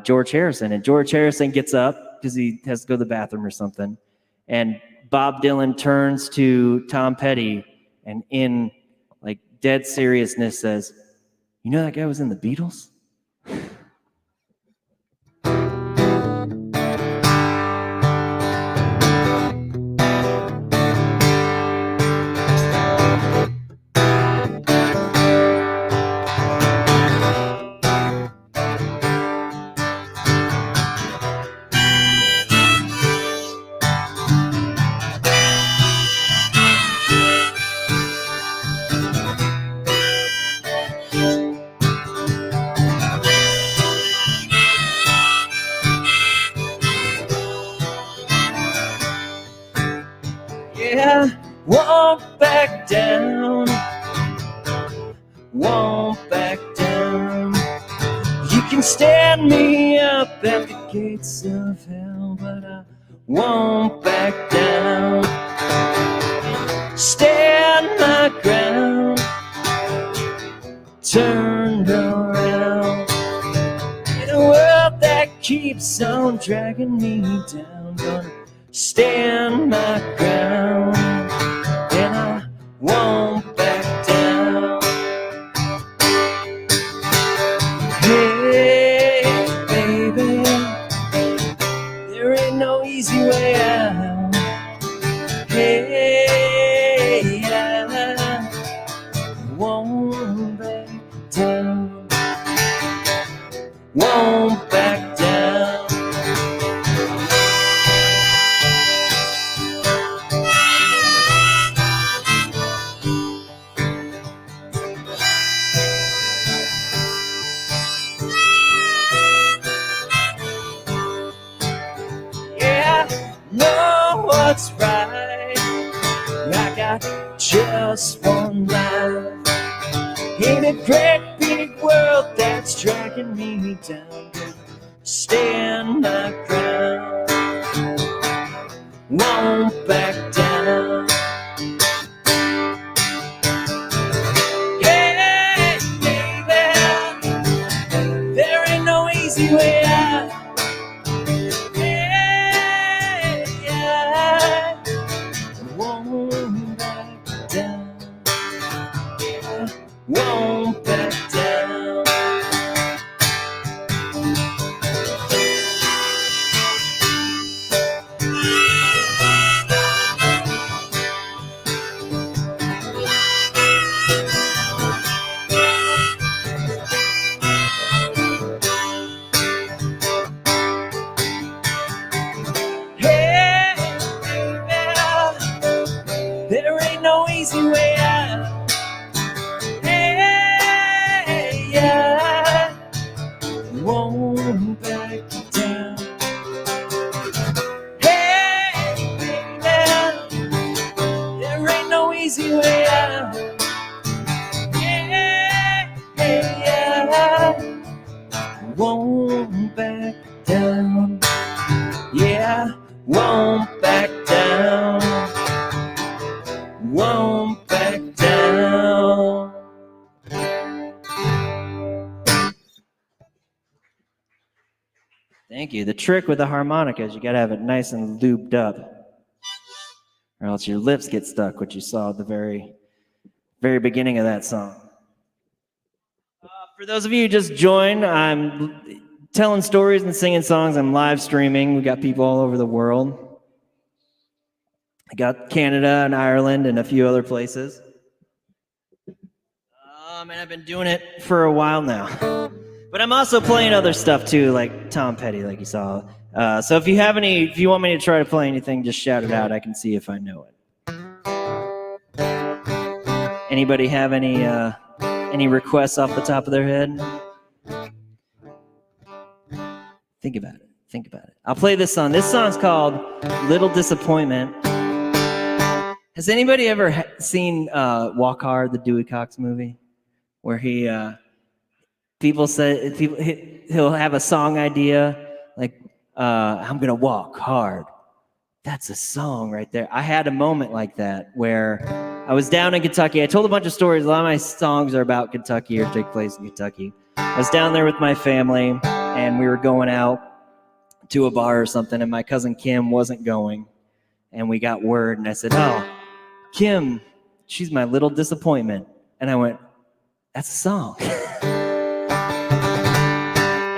George Harrison. And George Harrison gets up because he has to go to the bathroom or something. And Bob Dylan turns to Tom Petty and in like dead seriousness says, "You know that guy was in the Beatles?" Yeah, won't back down, won't back down. You can stand me up at the gates of hell, but I won't back down. Stand my ground, turned around. In a world that keeps on dragging me down, gonna stand my ground, and I won't back down. Hey, baby, there ain't no easy way out. Hey, I won't back down, won't back down. Know what's right, I got just one life. In a great big world that's dragging me down, stand my ground, won't back down. Yeah, baby, there ain't no easy way out. Won't back down, won't back down. Hey, baby, there ain't no easy way out. Hey, yeah, won't back down. Hey, baby, there ain't no easy way out. Yeah, won't back down. Yeah, won't back down, won't back down. Thank you. The trick with the harmonica is you gotta have it nice and lubed up, or else your lips get stuck, which you saw at the very beginning of that song. For those of you who just joined, I'm telling stories and singing songs. I'm live streaming. We got people all over the world. I got Canada and Ireland and a few other places. And I've been doing it for a while now. But I'm also playing other stuff too, like Tom Petty, like you saw. So if you want me to try to play anything, just shout it out. I can see if I know it. Anybody have any requests off the top of their head? Think about it. I'll play this song. This song's called Little Disappointment. Has anybody ever seen Walk Hard, the Dewey Cox movie? Where he'll have a song idea like, I'm gonna walk hard. That's a song right there. I had a moment like that where I was down in Kentucky. I told a bunch of stories. A lot of my songs are about Kentucky or take place in Kentucky. I was down there with my family, and we were going out to a bar or something, and my cousin Kim wasn't going. And we got word, and I said, oh, Kim, she's my little disappointment. And I went, that's a song.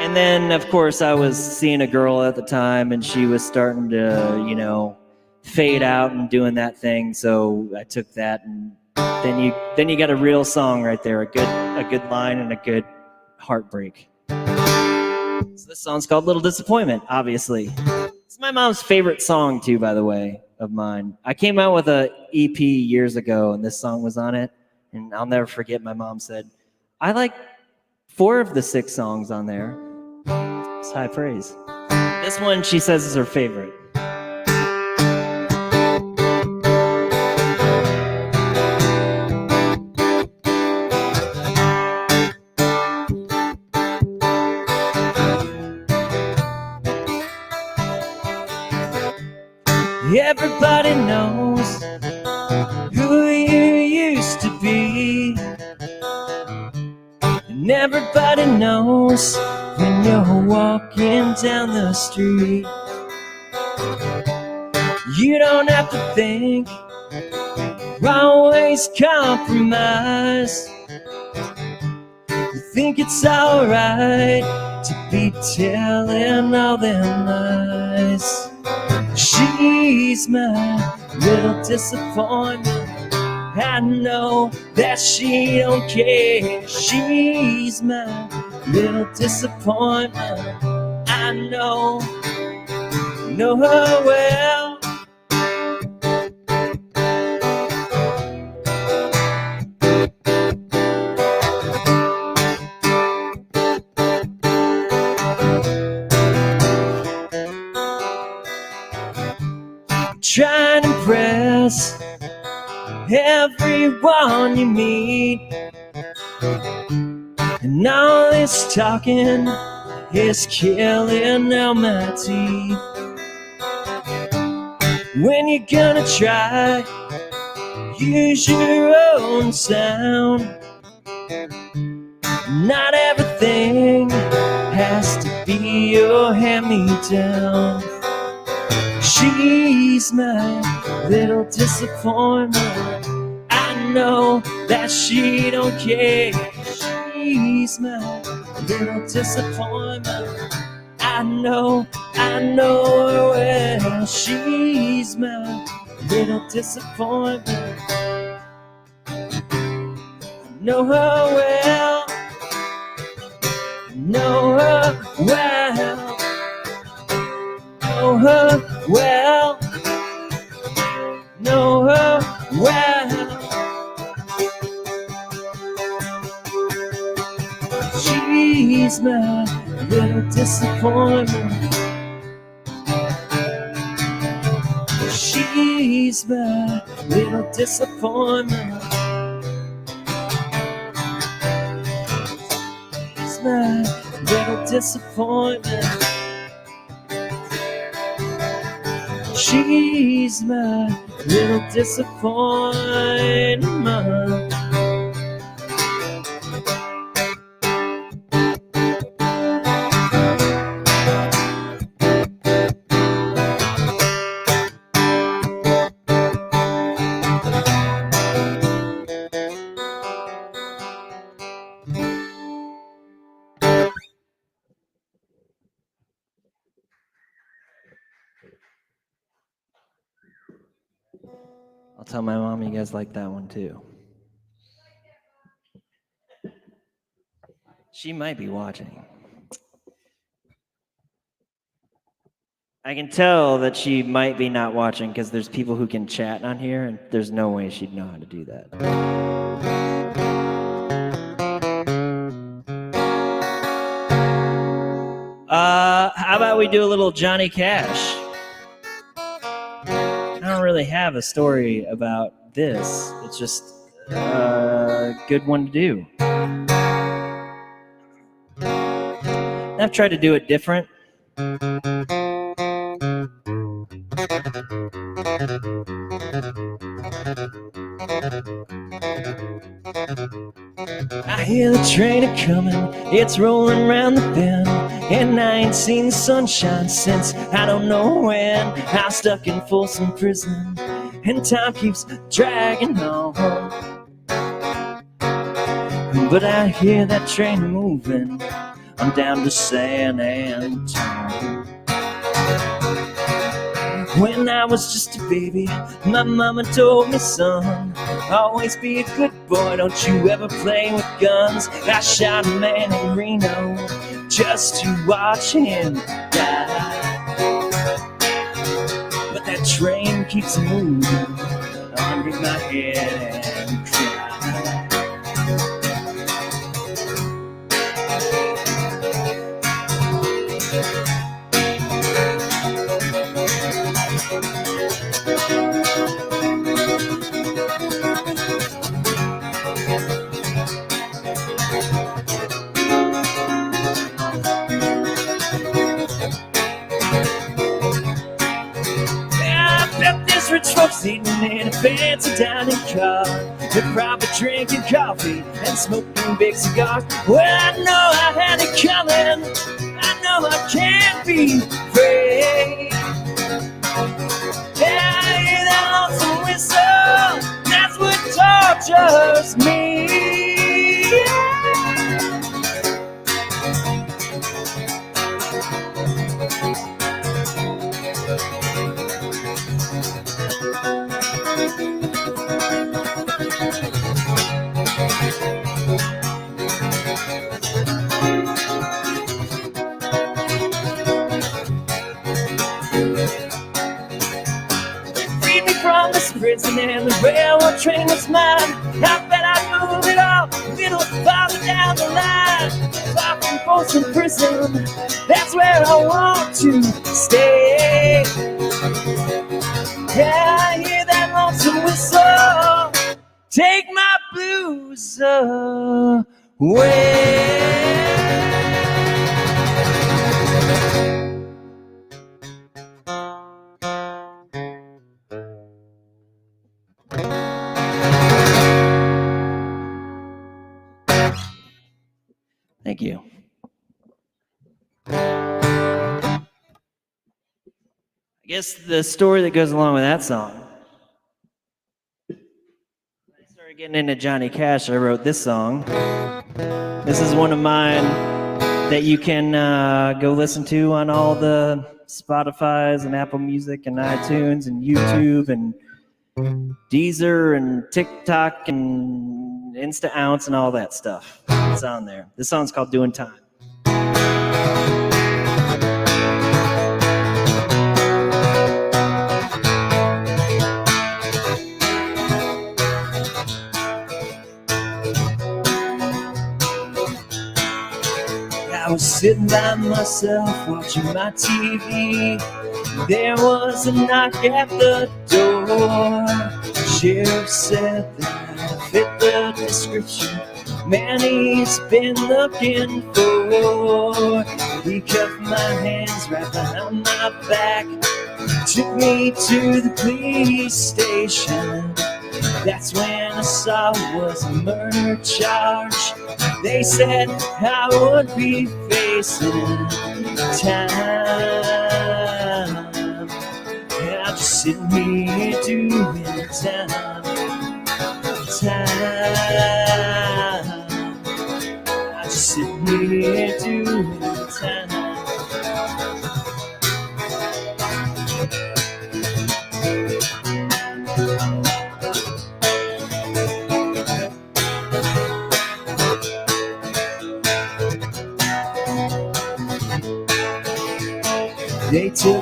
And then, of course, I was seeing a girl at the time, and she was starting to, fade out and doing that thing. So I took that, and then you got a real song right there, a good line and a good heartbreak. So this song's called Little Disappointment, obviously. It's my mom's favorite song, too, by the way, of mine. I came out with an EP years ago, and this song was on it. And I'll never forget, my mom said, I like 4 of the 6 songs on there. It's high praise. This one, she says, is her favorite. Everybody knows who you used to be, and everybody knows when you're walking down the street. You don't have to think, always compromise. You think it's alright to be telling all them lies. She's my little disappointment. I know that she don't care. She's my little disappointment. I know her well. Try and impress everyone you meet, and all this talking is killing out my teeth. When you're gonna try, use your own sound. Not everything has to be your hand-me-down. She's my little disappointment. I know that she don't care. She's my little disappointment. I know her well. She's my little disappointment. I know her well. I know her well. Know her well. Know her well. She's my little disappointment. She's my little disappointment. She's my little disappointment. She's my little disappointment. I'll tell my mom you guys like that one too. She might be watching. I can tell that she might be not watching because there's people who can chat on here, and there's no way she'd know how to do that. How about we do a little Johnny Cash? I don't really have a story about this. It's just a good one to do. I've tried to do it different. I hear the train a-comin', it's rolling around the bend, and I ain't seen the sunshine since I don't know when. I'm stuck in Folsom Prison, and time keeps dragging on. But I hear that train moving, I'm down to San Antonio. When I was just a baby, my mama told me, son, always be a good boy, don't you ever play with guns. I shot a man in Reno just to watch him die. But that train keeps moving under my head and cry. Rich folks eating in a fancy dining car. They're probably drinking coffee and smoking big cigars. Well, I know I had it coming. I know I can't be afraid. Yeah, I hear that lonesome whistle. That's what tortures me. Prison and the railroad train was mine. I bet I'd move it all a little farther down the line. Far from Folsom Prison, that's where I want to stay. Yeah, I hear that lonesome whistle. Take my blues away. Thank you. I guess the story that goes along with that song. When I started getting into Johnny Cash, I wrote this song. This is one of mine that you can go listen to on all the Spotifys and Apple Music and iTunes and YouTube and Deezer and TikTok and Insta Ounce and all that stuff. It's on there. This song's called Doing Time. I was sitting by myself watching my TV. There was a knock at the door. Sheriff said that I fit the description man he's been looking for. He cuffed my hands right behind my back, took me to the police station. That's when I saw it was a murder charge. They said I would be facing time. I'm just sitting here doing time. I'm just sitting here doing time.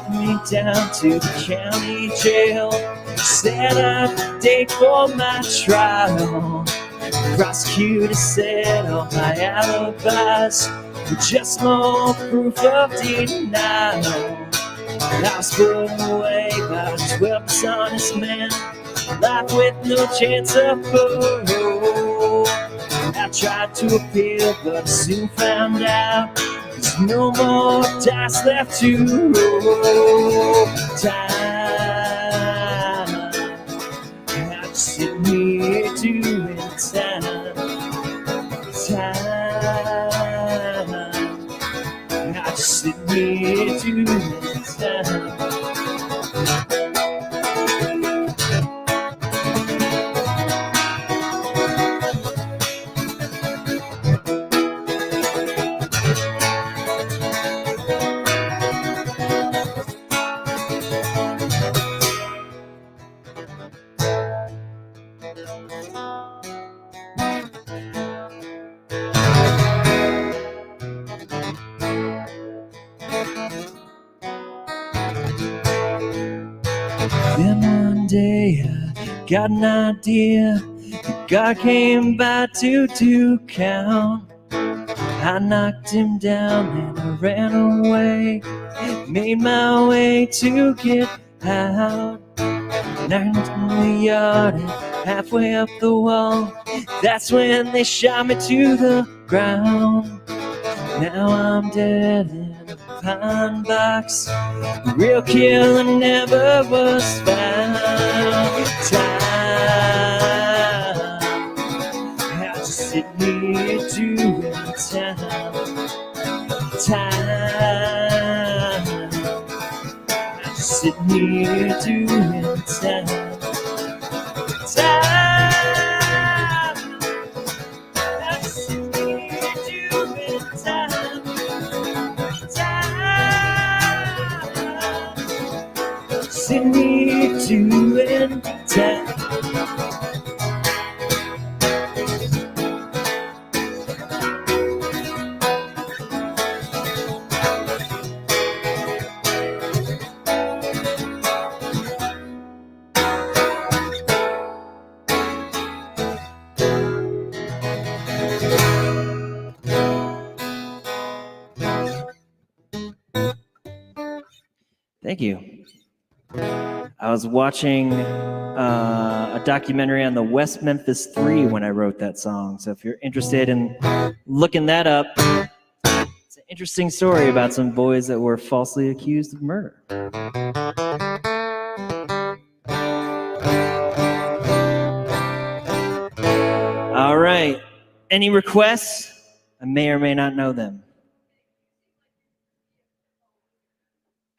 took me down to the county jail. Set up a date for my trial. The prosecutor said all my alibis were just more proof of denial. I was put away by a 12 dishonest man, life with no chance of parole. I tried to appeal, but I soon found out there's no more dice left to roll. Time, I'm just sitting here doing time. Time, I'm just sitting here doing time. Then one day I got an idea. God came by to do count. I knocked him down and I ran away. Made my way to get out. Knocked in the yard and halfway up the wall. That's when they shot me to the ground. Now I'm dead in a pine box. The real killer never was found. Time, I just sit here doing time. Time, I just sit here doing time. Time, I just sit here doing time. Time, sitting here doing time. Thank you. I was watching a documentary on the West Memphis 3 when I wrote that song. So if you're interested in looking that up, it's an interesting story about some boys that were falsely accused of murder. All right. Any requests? I may or may not know them.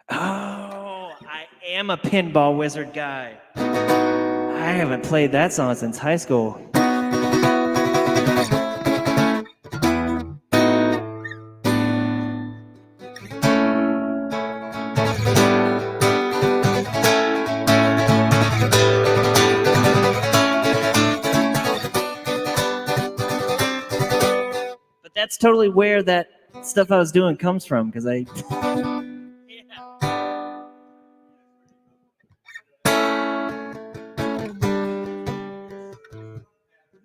Oh, I am a Pinball Wizard guy. I haven't played that song since high school. But that's totally where that stuff I was doing comes from, because I...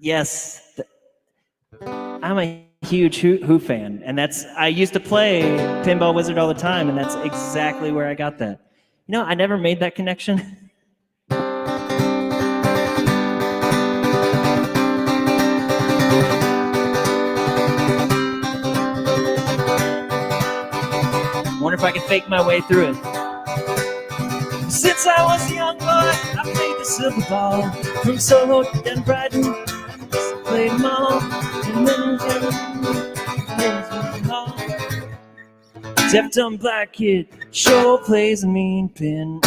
Yes, I'm a huge Who fan, and I used to play Pinball Wizard all the time, and that's exactly where I got that. You know, I never made that connection. Wonder if I can fake my way through it. Since I was a young boy, I played the silver ball. From Soho and Brighton, played them all. And then deaf-dumb black kid sure plays a mean pin.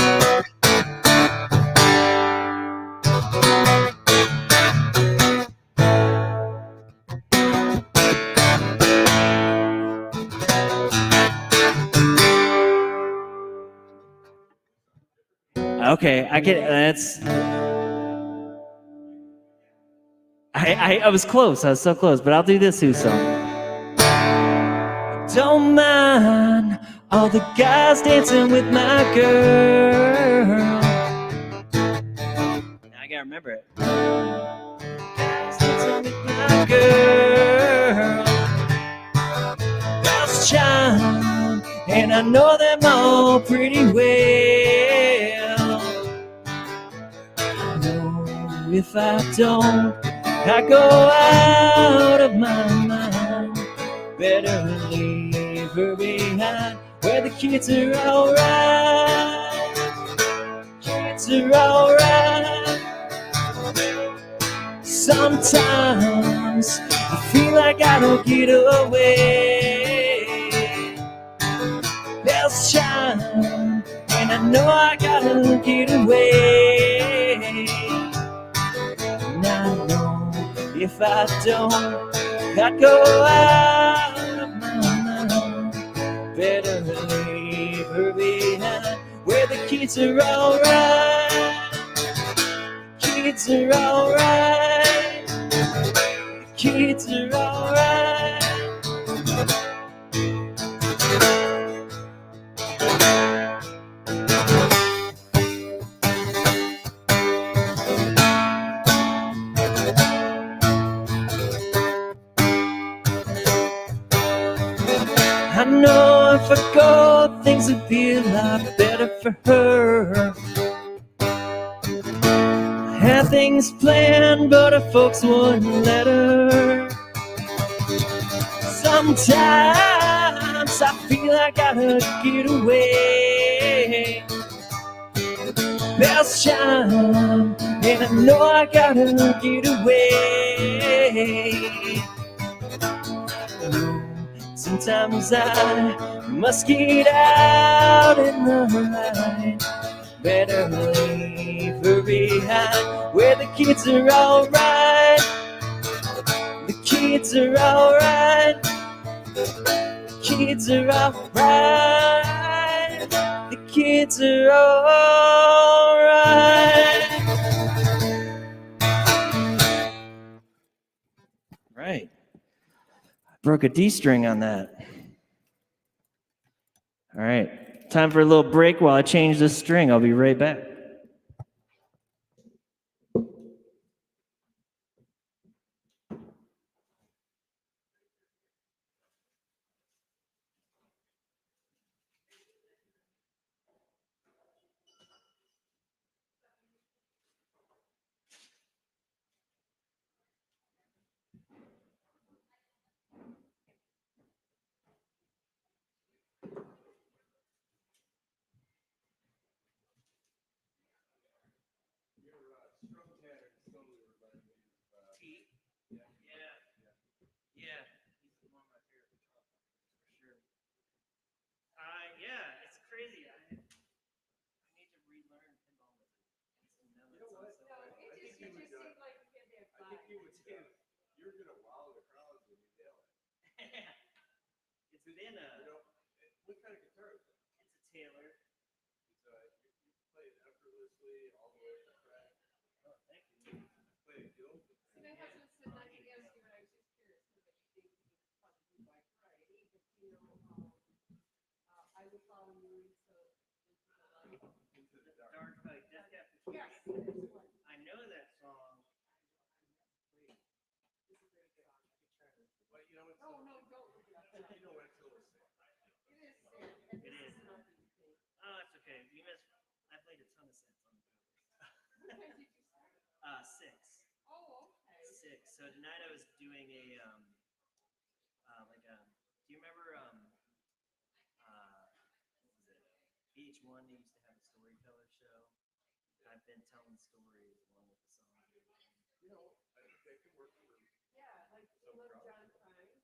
Okay, I get that's. I was close. I was so close, but I'll do this Who song. Don't mind all the guys dancing with my girl. I gotta remember it. Guys dancing with my girl. Bells chime, and I know them all pretty well. No, if I don't, I go out of my mind. Better leave her behind, where the kids are alright. Kids are alright. Sometimes I feel like I don't get away. Bells chime, and I know I gotta get away. And I know if I don't, I'd go out of my mind. Better leave her behind, where the kids are alright. Kids are alright. Kids are alright. I know if I go, things would be a lot better for her. Had things planned, but her folks wouldn't let her. Sometimes I feel I gotta get away. Bells chime, and I know I gotta get away. Sometimes I must get out in the light. Better leave her behind, where the kids are alright. The kids are alright. The kids are alright. The kids are alright. Right. Broke a D string on that. All right. Time for a little break while I change this string. I'll be right back. Yeah, it's crazy. I need to relearn pinball with it. You're gonna wow the crowd when you nail it. It's within a. What kind of guitar is it? It's a Taylor. It's you play it effortlessly all the way to the track. Oh, thank you. Play it guilt. See, my husband said not to ask you, but I was just curious because I think he was probably by Friday, but I was following you into the dark. Death Cab for Cutie. Yes. I know that song. It's a great song. I could try to. But you know what? Oh no, don't. You know what? It's a little sad. It is sad. It is. Oh, it's okay. You missed. I played a ton of sets on the covers. What time did you start? 6. Oh, okay. 6. So tonight I was doing a Do you remember what was it? VH1 they used to have a Storyteller show. I've been telling stories along with the song. You know, I think that could work for. Yeah, like you love John Prine.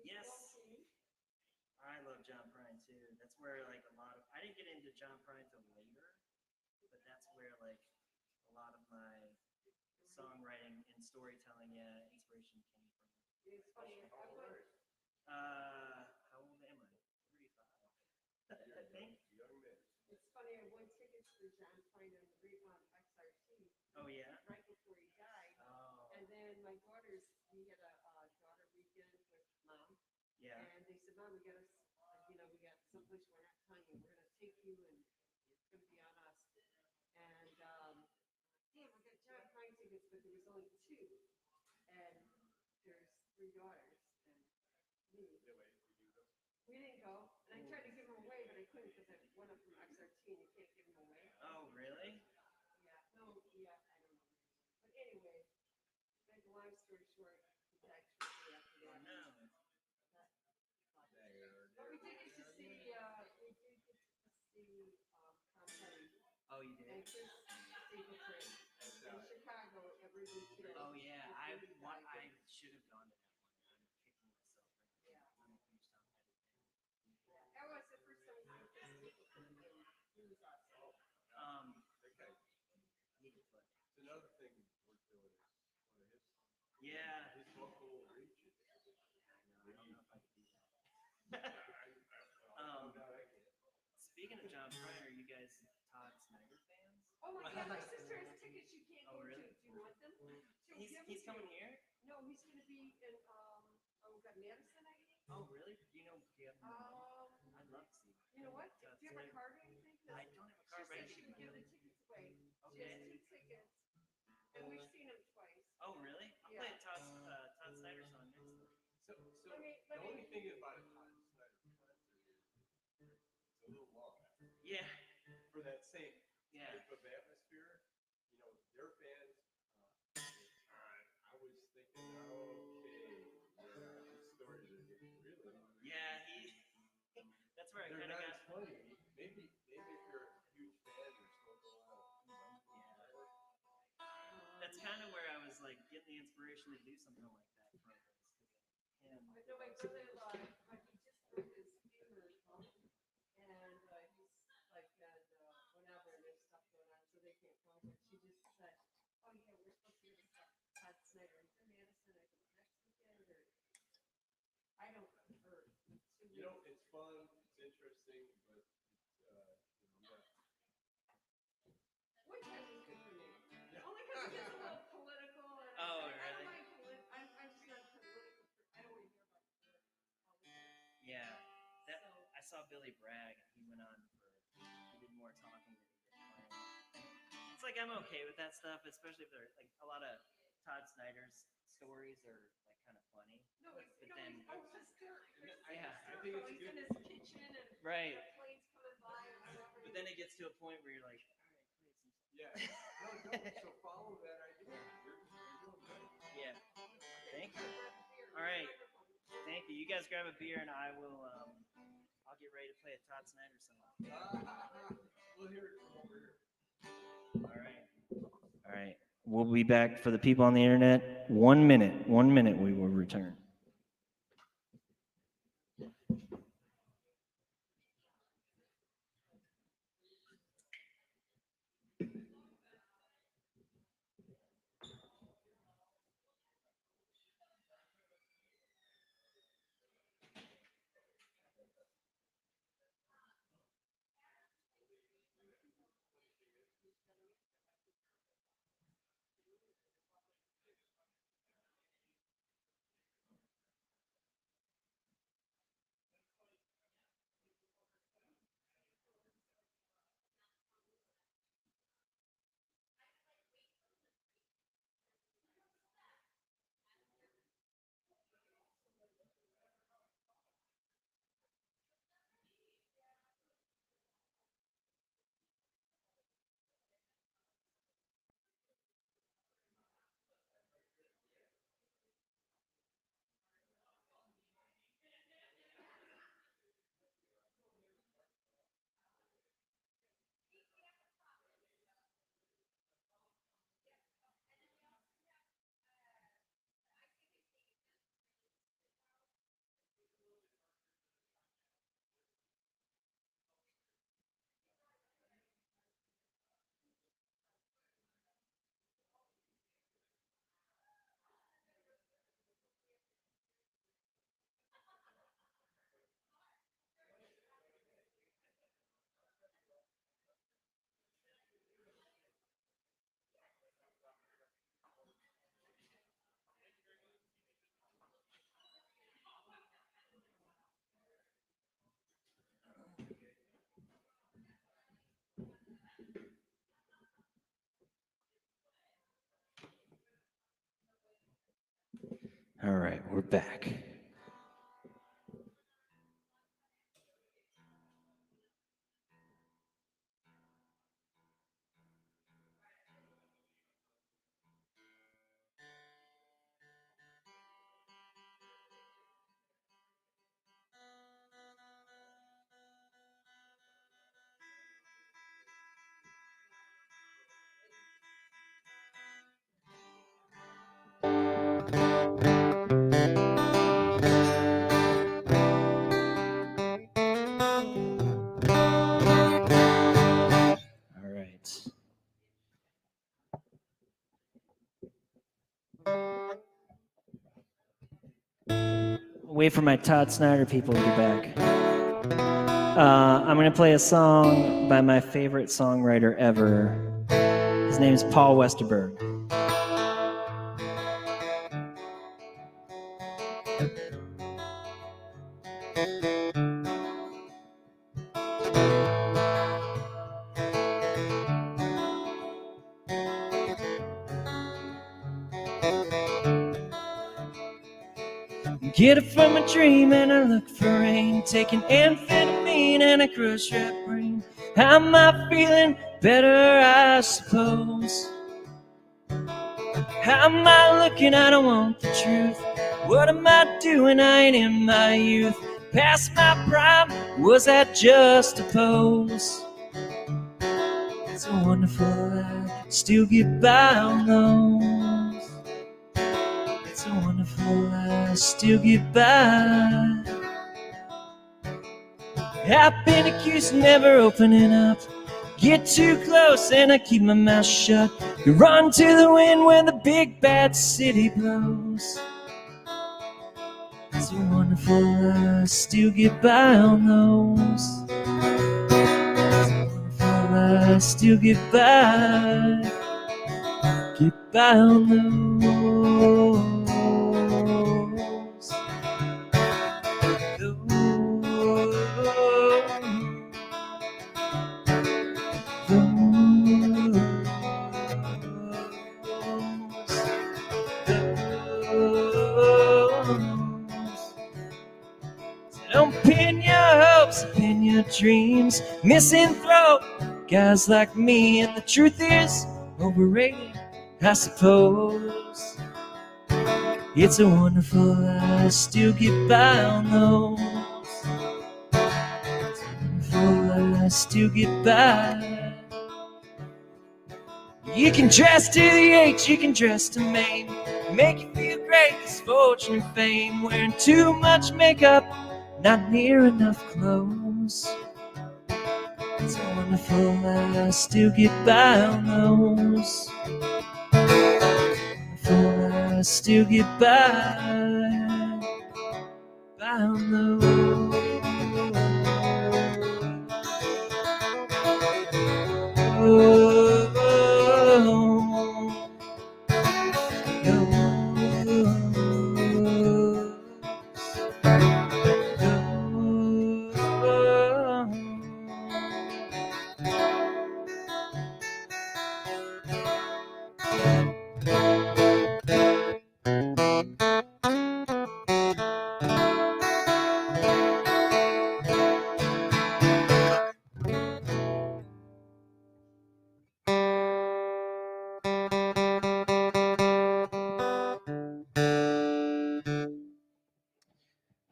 Yes. I love John Prine too. That's where like a lot of I didn't get into John Prine till later, but that's where like a lot of my songwriting and storytelling inspiration came from. It's funny. How old am I? 35. I think. Young man. It's funny. I won tickets for John Prine on the XRT. Oh yeah. Right before he died. Oh. And then my daughters, we had a daughter weekend with mom. Yeah. And they said, Mom, we got Oh, really? Oh, no. Oh, you did? Oh, yeah. I should have gone to that one. I'm kicking myself right now. I'm a huge Tom Petty fan. Bigfoot. It's another thing we're doing is one of his songs. Yeah. His vocal reaches. I don't know if I could do that. Speaking of John Pryor, you guys Todd Snyder fans? Oh my God, my sister has tickets you can't Oh, go really? to. Do you want them? He's coming here? No, he's going to be in Madison, I think. Oh, really? Do you know? Do you have I'd love to see him. You know what? Do you have a card or anything? I don't have a card, but I She can said she would give the tickets away. She Okay. has 2 tickets, and we've seen him twice. Oh, really? I'll play a Todd Snyder song next time. So the only thing about a Todd Snyder concert is it's a little long. Yeah. For that same Yeah. type of atmosphere, you know, their bands. I was thinking, okay, yeah, these stories are getting really. Yeah, that's where I They're kind of not got. as funny. Maybe if you're a huge fan, you're smoking a lot of. That's kind of where I was like getting the inspiration to do something like that from him. I know my brother-in-law, he just broke his finger, and he's like had whenever there's stuff going on, so they can't come. But she just said, "Oh yeah, we're supposed to go to Todd Snyder. He's in Madison. I go next weekend, or I don't or 2 weeks." You know, it's fun, it's interesting, but it's, Which is good for me. Only because it gets a little political. And Oh, I really? don't mind I'm just not political. I don't want to hear about politics. Yeah. That So, I saw Billy Bragg. He went on he did more talking than he did playing. It's like I'm okay with that stuff, especially if they're like a lot of Todd Snyder's stories are like kind of funny. no, it's But no, then yeah, I think it's he's good. in his kitchen and right. planes coming by or whatever. But then it gets to a point where you're like, all right, play some. Yeah. No, so follow that idea. You're doing great. Yeah. Thank you. All right. Thank you. You guys grab a beer and I will. I'll get ready to play a Todd Snyder song. We'll hear it from over here. All right. All right. We'll be back for the people on the internet. 1 minute. 1 minute. We will return. right back. All right. Wait for my Todd Snyder people to get back. I'm going to play a song by my favorite songwriter ever. His name is Paul Westerberg. Get up from a dream and I look for rain, taking amphetamine and I crush that brain. How am I feeling? Better, I suppose. How am I looking? I don't want the truth. What am I doing? I ain't in my youth. Past my prime, was that just a pose? It's a wonderful life, still get by on those. It's a wonderful life, still get by. I've been accused of never opening up. Get too close and I keep my mouth shut. You run to the wind when the big bad city blows. It's a wonderful life, still get by on those. It's a wonderful life, still get by on those. Don't pin your hopes, pin your dreams. Misanthrope guys like me, and the truth is overrated, I suppose. It's a wonderful life, still get by on those. It's a wonderful life, still get by. You can dress to the H, you can dress to maim. Make you feel great, this fortune and fame. Wearing too much makeup, not near enough clothes. It's a wonderful life, still get by on those. Wonderful life, still get by on those.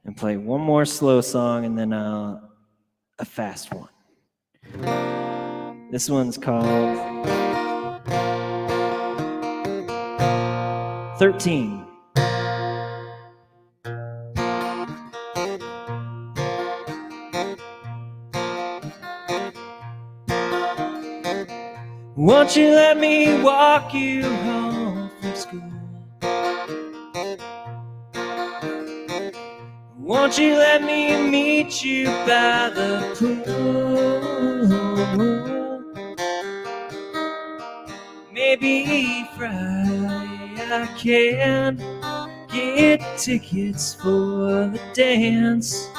And play one more slow song and then a fast one. This one's called 13. Won't you let me walk you home from school? Won't you let me meet you by the pool? Maybe Friday I can get tickets for the dance.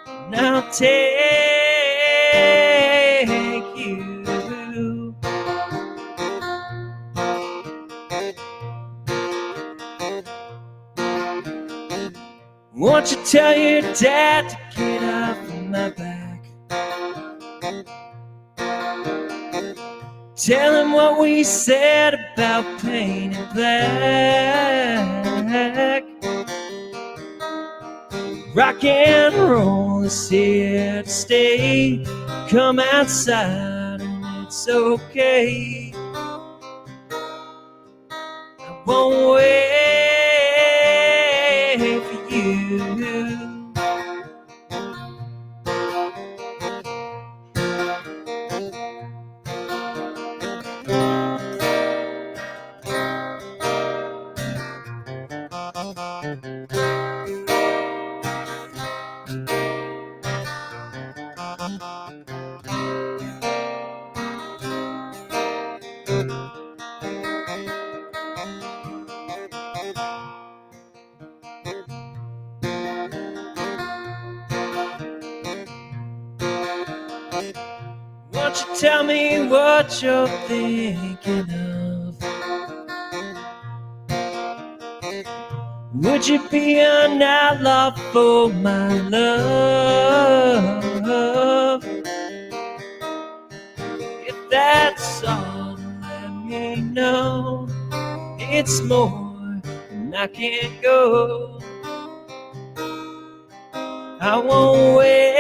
And I'll take you. Won't you tell your dad to get off my back? Tell him what we said about painted black. Rock and roll is here to stay. Come outside and it's okay. I won't wait for you. Won't you tell me what you're thinking of? Would you be an outlaw for my love? If that's all, then let me know. It's more than I can go. I won't wait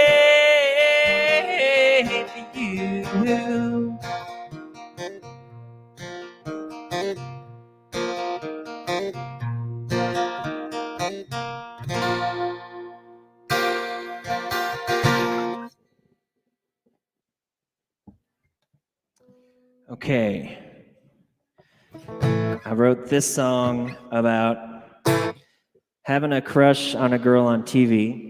for you. Okay. I wrote this song about having a crush on a girl on TV.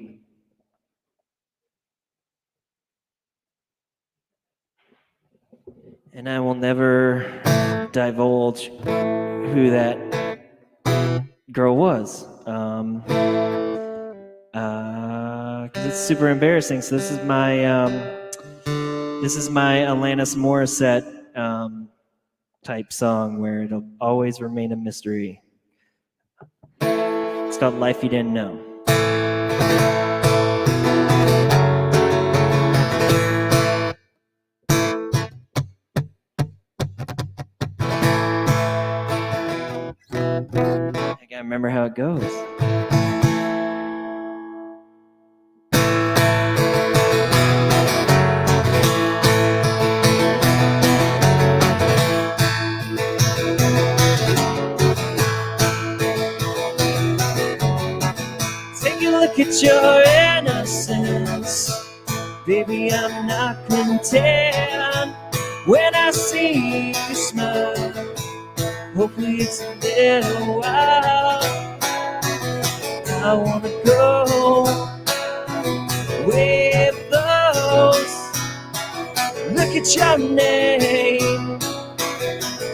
And I will never divulge who that girl was. 'Cause it's super embarrassing. So this is my Alanis Morissette type song where it'll always remain a mystery. It's called Life You Didn't Know. I gotta remember how it goes. Take a look at your innocence. Baby, I'm not content when I see you smile. Hopefully it's a little while. I wanna go with those. Look at your name,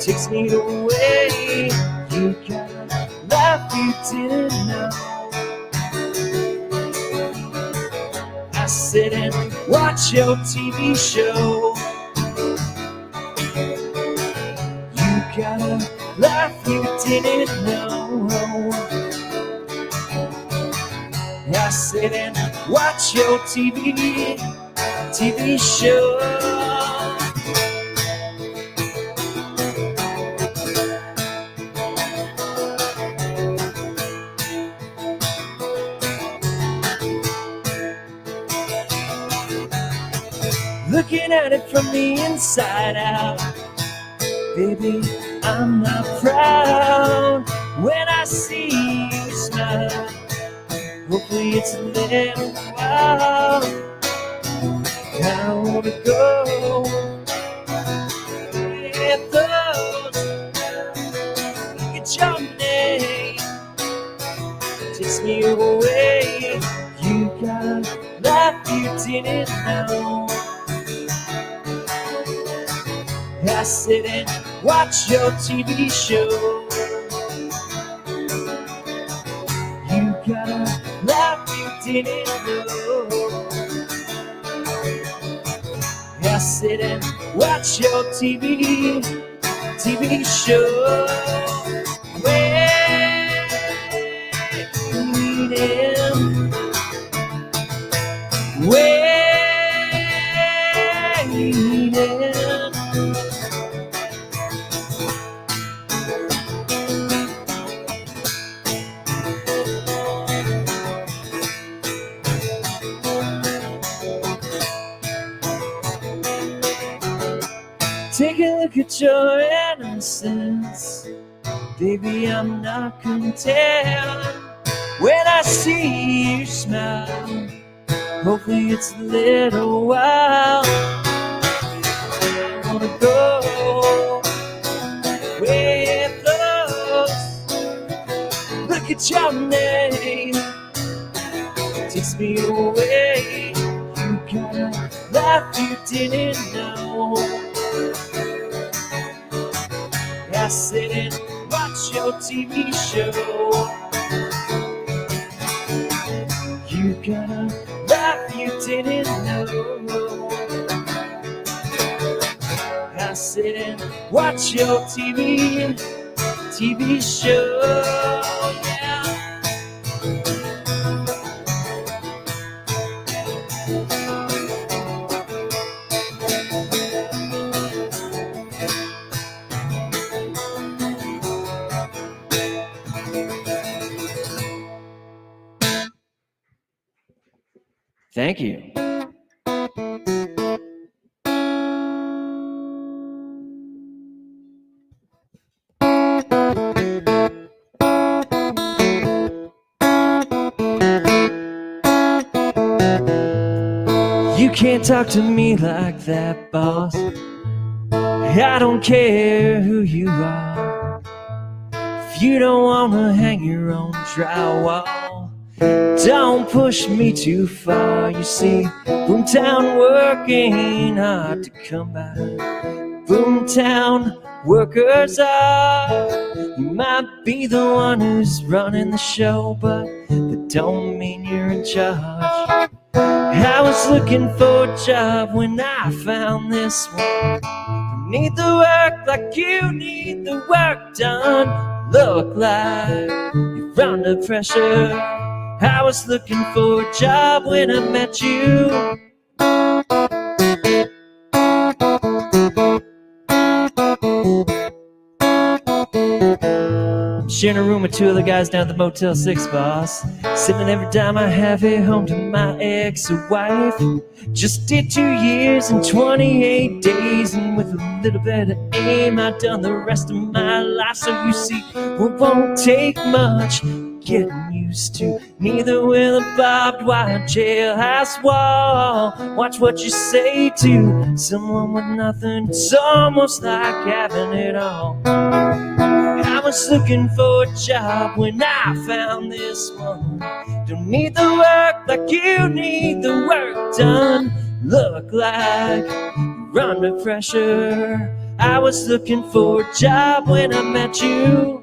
takes me away. You got a life you didn't know. I sit and watch your TV show. You got a life you didn't know. I sit and watch your TV show. Looking at it from the inside out. Baby, I'm not proud when I see you smile. Hopefully it's a little while. I wanna go with those. Look at your name, takes me away. You got a life you didn't know. I sit and watch your TV show. You got a life you didn't know. I sit and watch your TV show. Waiting needed. Take a look at your innocence, baby, I'm not content. When I see you smile, hopefully it's a little while. I wanna go where it flows. Look at your name, it takes me away. You got a life you didn't know. I sit and watch your TV show. You got a life you didn't know. I sit and watch your TV show. Yeah. Thank you. You can't talk to me like that, boss. I don't care who you are. If you don't wanna hang your own drywall, don't push me too far. You see, Boomtown working hard to come by. Boomtown workers are. You might be the one who's running the show, but that don't mean you're in charge. I was looking for a job when I found this one. You need the work like you need the work done. Look like you're under pressure. I was looking for a job when I met you. I'm sharing a room with two other guys down at the Motel 6, boss. Sending every dime I have here home to my ex-wife. Just did 2 years and 28 days, and with a little bit of aim, I've done the rest of my life. So you see, it won't take much getting used to. Neither will a barbed wire jailhouse wall. Watch what you say to someone with nothing. It's almost like having it all. I was looking for a job when I found this one. Don't need the work like you need the work done. Look like you're under pressure. I was looking for a job when I met you.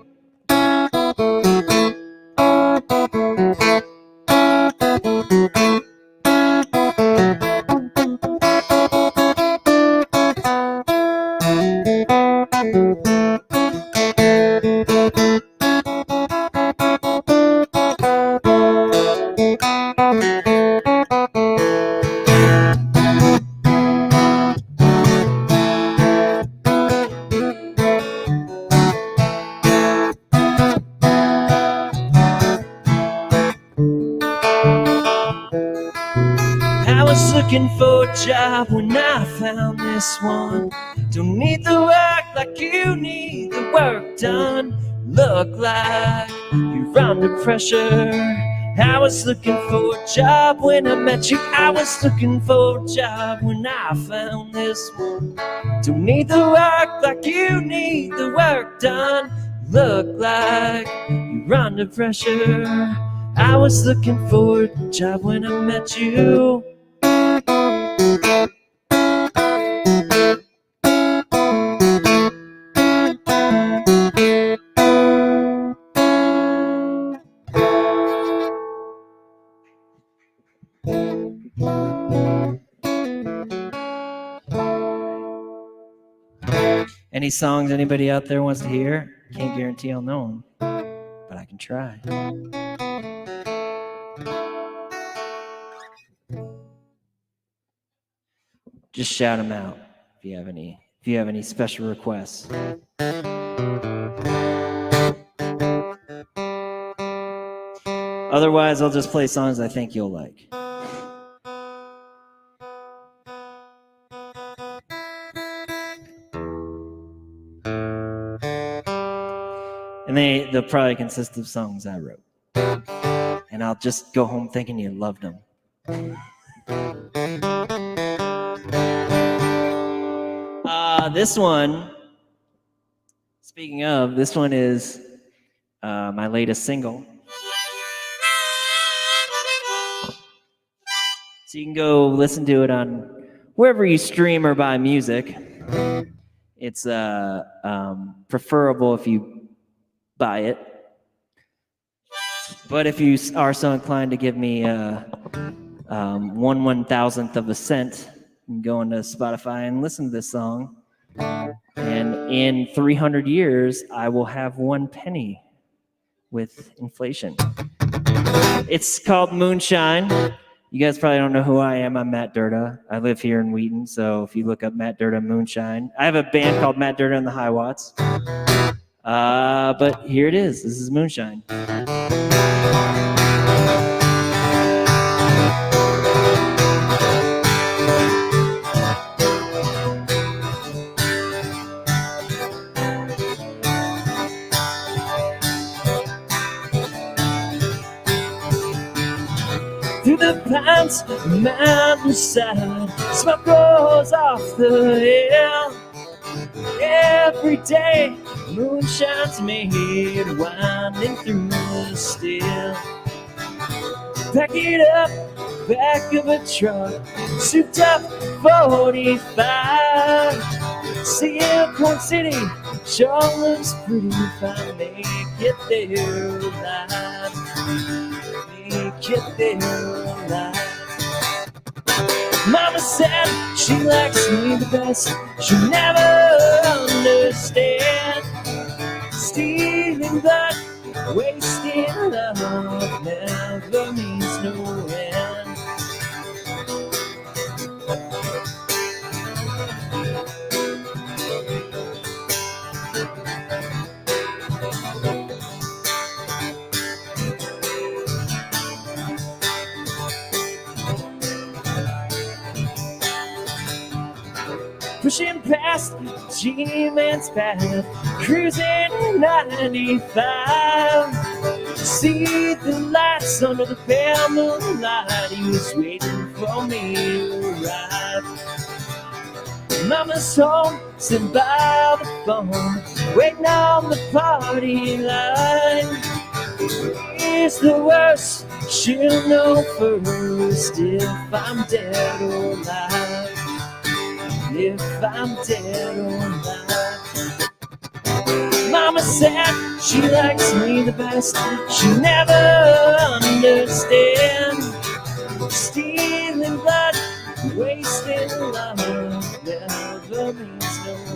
I was looking for a job when I found this one. Don't need the work like you need the work done. Look like you're under pressure. I was looking for a job when I met you. I was looking for a job when I found this one. Don't need the work like you need the work done. Look like you're under pressure. I was looking for a job when I met you. Any songs anybody out there wants to hear? Can't guarantee I'll know them, but I can try. Just shout them out. if you have any special requests. Otherwise, I'll just play songs I think you'll like. And they'll probably consist of songs I wrote. And I'll just go home thinking you loved them. This one, speaking of, this one is my latest single. So you can go listen to it on wherever you stream or buy music. It's preferable if you buy it. But if you are so inclined to give me 1/1000th of a cent, you can go into Spotify and listen to this song. And in 300 years, I will have 1 penny with inflation. It's called Moonshine. You guys probably don't know who I am. I'm Matt Derda. I live here in Wheaton, so if you look up Matt Derda Moonshine. I have a band called Matt Derda and the High Watts. But here it is. This is Moonshine. Through the pines, mountainside, smoke rolls off the hill. Every day, moonshine's made, winding through the still. Pack it up, back of a truck, souped up 45. Corn City sure looks pretty if I make it there alive. Get there alive. Mama said she likes me the best. She'll never understand. Stealing blood, wasting love never means no end. Pushing past G-Man's path, cruising 95. See the lights under the pale moonlight. He was waiting for me to arrive. Mama's home, sitting by the phone, waiting on the party line. It's the worst, she'll know first if I'm dead or alive. If I'm dead or alive. Mama said she likes me the best. She'll never understand. Stealing blood, wasting love never means no end.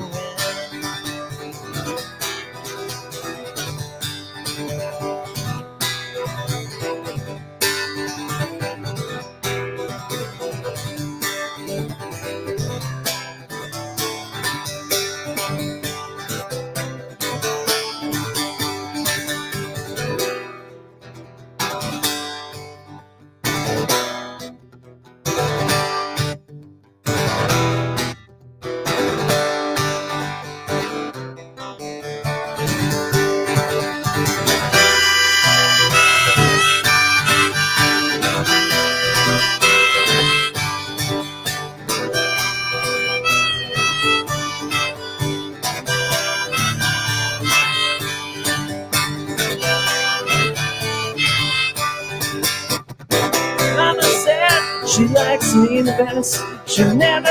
She likes me the best, she'll never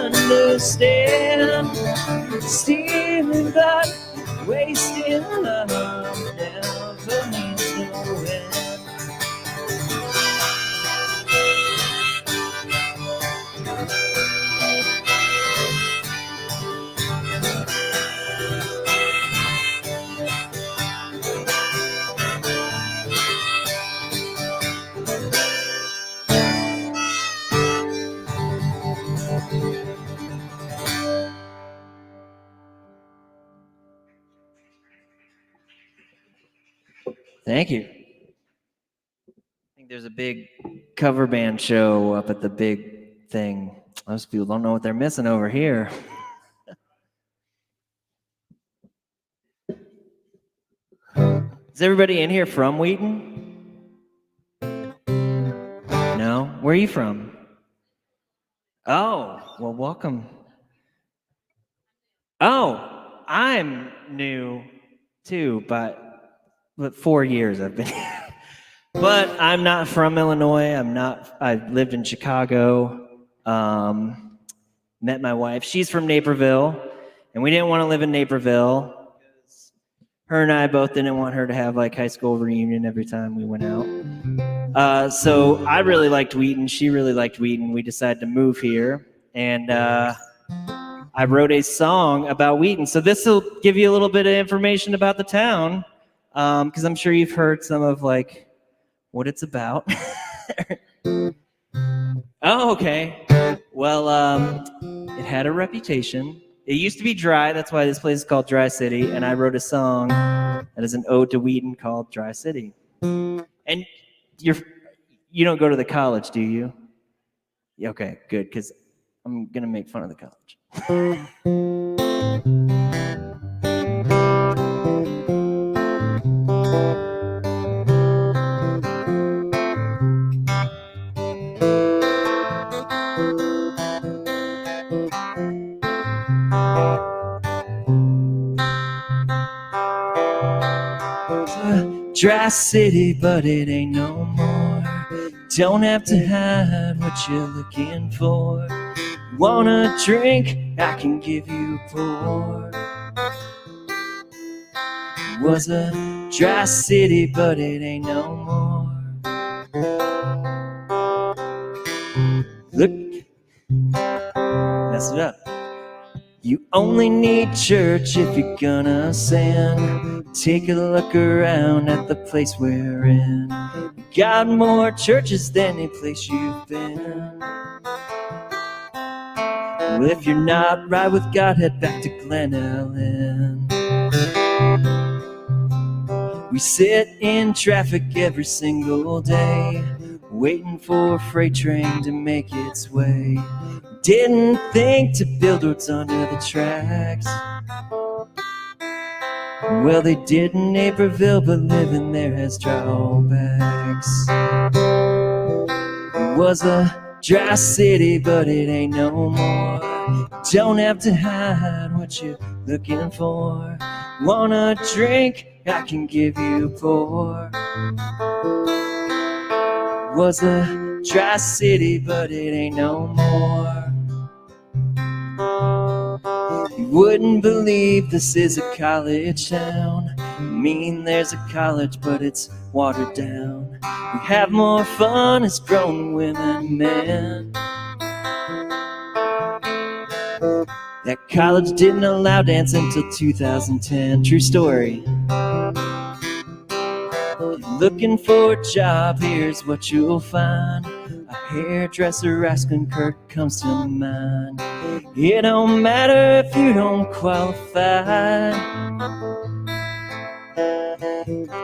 understand. Stealing blood, wasting love, never means no end. Thank you. I think there's a big cover band show up at the big thing. Most people don't know what they're missing over here. Is everybody in here from Wheaton? No? Where are you from? Oh, well, welcome. Oh, I'm new too, but 4 years I've been here. But I'm not from Illinois. I lived in Chicago. Met my wife. She's from Naperville, and we didn't want to live in Naperville because her and I both didn't want her to have like high school reunion every time we went out. So I really liked Wheaton. She really liked Wheaton. We decided to move here, and I wrote a song about Wheaton. So this will give you a little bit of information about the town, because I'm sure you've heard some of like what it's about. Oh, okay. Well, it had a reputation. It used to be dry. That's why this place is called Dry City. And I wrote a song that is an ode to Wheaton called Dry City. And you don't go to the college, do you? Yeah, okay, good, because I'm going to make fun of the college. Dry city, but it ain't no more. Don't have to hide what you're looking for. Want a drink? I can give you a pour. Was a dry city, but it ain't no more. Look, mess it up. You only need church if you're gonna sin. Take a look around at the place we're in. Got more churches than any place you've been. Well, if you're not right with God, head back to Glen Ellen. We sit in traffic every single day, waiting for a freight train to make its way. Didn't think to build roads under the tracks. Well, they did in Naperville, but living there has drawbacks. It was a dry city, but it ain't no more. Don't have to hide what you're looking for. Want a drink? I can give you a pour. Was a dry city, but it ain't no more. You wouldn't believe this is a college town. I mean, there's a college, but it's watered down. We have more fun as grown women men. That college didn't allow dance until 2010. True story. Looking for a job, here's what you'll find. A hairdresser asking Kurt comes to mind. It don't matter if you don't qualify.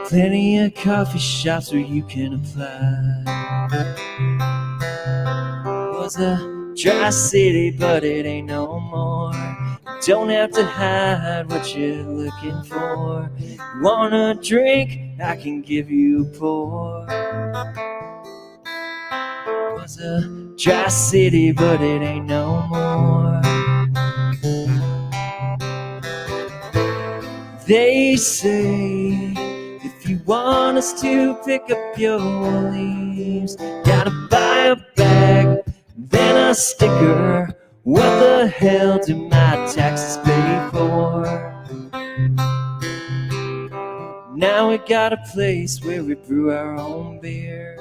Plenty of coffee shops where you can apply. Was a dry city, but it ain't no more. Don't have to hide what you're looking for. Want a drink? I can give you a pour. Was a dry city, but it ain't no more. They say if you want us to pick up your leaves, gotta buy a bag, then a sticker. What the hell do my taxes pay for? Now we got a place where we brew our own beer.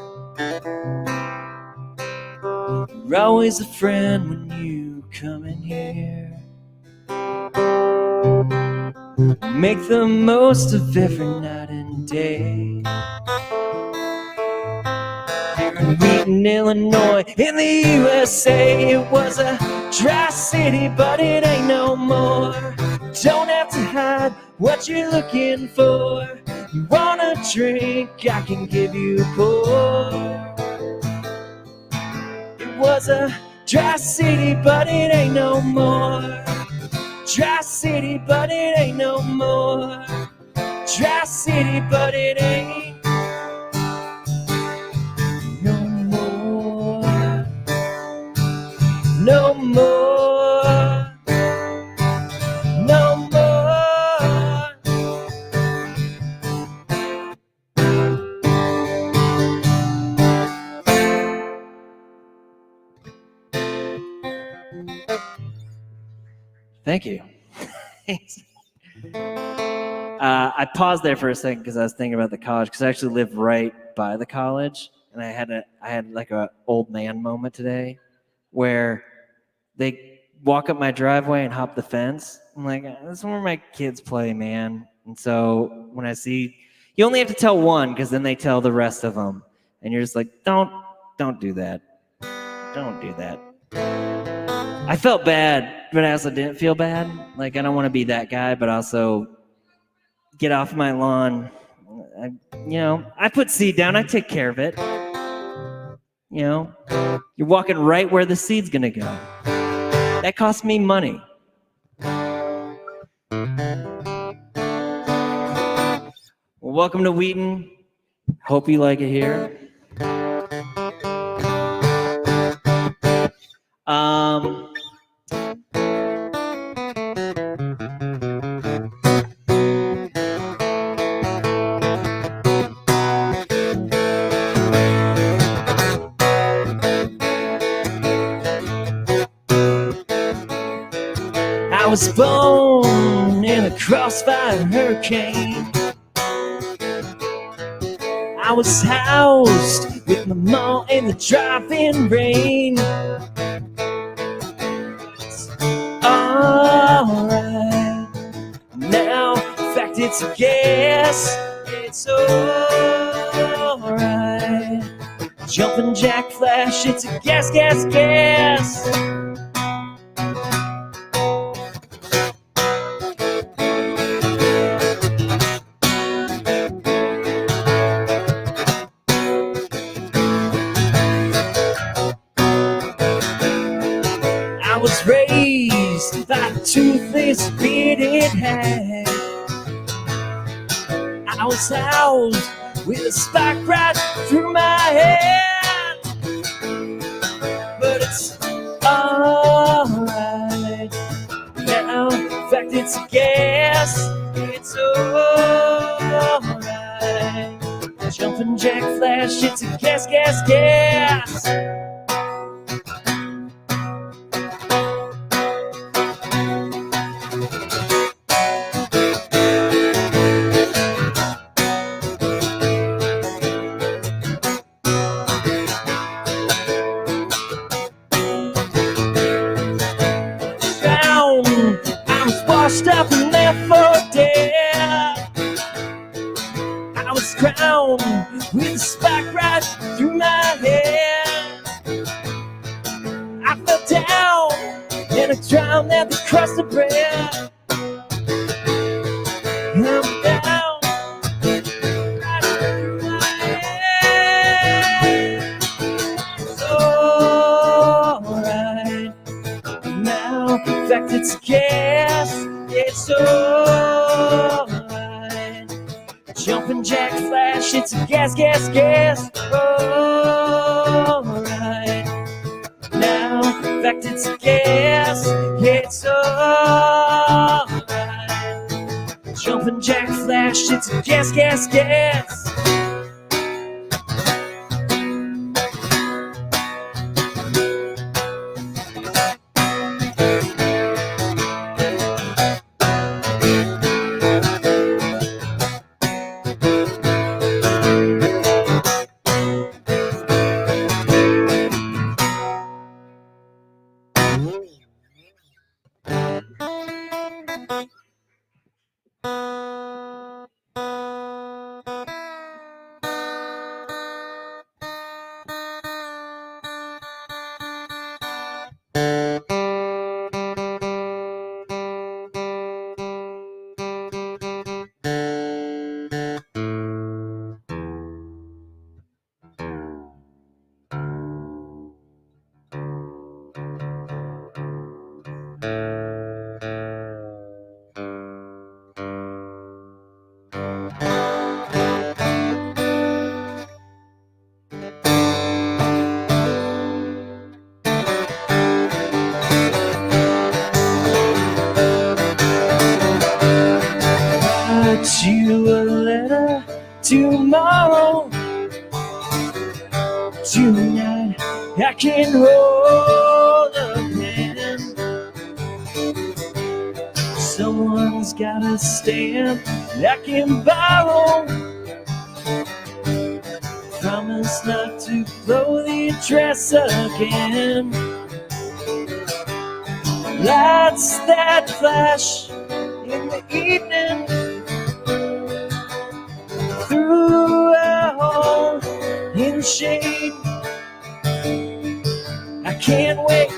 You're always a friend when you come in here. Make the most of every night and day. Here in Wheaton, Illinois, in the USA, it was a dry city, but it ain't no more. Don't have to hide what you're looking for. You want a drink, I can give you more. It was a dry city, but it ain't no more. Dry city, but it ain't no more. Dry city, but it ain't no more. No more. No more. Thank you. Thanks. I paused there for a second because I was thinking about the college, because I actually live right by the college, and I had like a old man moment today where they walk up my driveway and hop the fence. I'm like, this is where my kids play, man. And so when I see, you only have to tell one, because then they tell the rest of them, and you're just like, don't do that. Don't do that. I felt bad, but I also didn't feel bad. Like, I don't want to be that guy, but also get off my lawn. I put seed down. I take care of it. You're walking right where the seed's gonna go. That costs me money. Well, welcome to Wheaton. Hope you like it here. I was born in a crossfire hurricane. I was housed with my mom in the driving rain. It's alright now, in fact it's a guess. It's alright. Jumping jack flash, it's a guess, guess, guess. I was raised by a toothless bearded hag. I was housed with a spike right through my head. But it's alright now, in fact it's a guess. It's alright. Jumping jack flash, it's a guess, guess, guess. Washed up and left for dead. I was crowned with a spike right through my head. I fell down and I drowned at the crust of bread. I'm down right through my head. It's alright now, in fact it's a guess. It's alright. Jumping jack flash, it's a guess, guess, guess. Alright. Now, in fact, it's a guess. It's alright. Jumping jack flash, it's a guess, guess, guess. tomorrow. Tonight I can hold a hand. Someone's got a stamp I can borrow. Promise not to blow the address again. Lights that flash in the evening through a hole in the shade. I can't wait.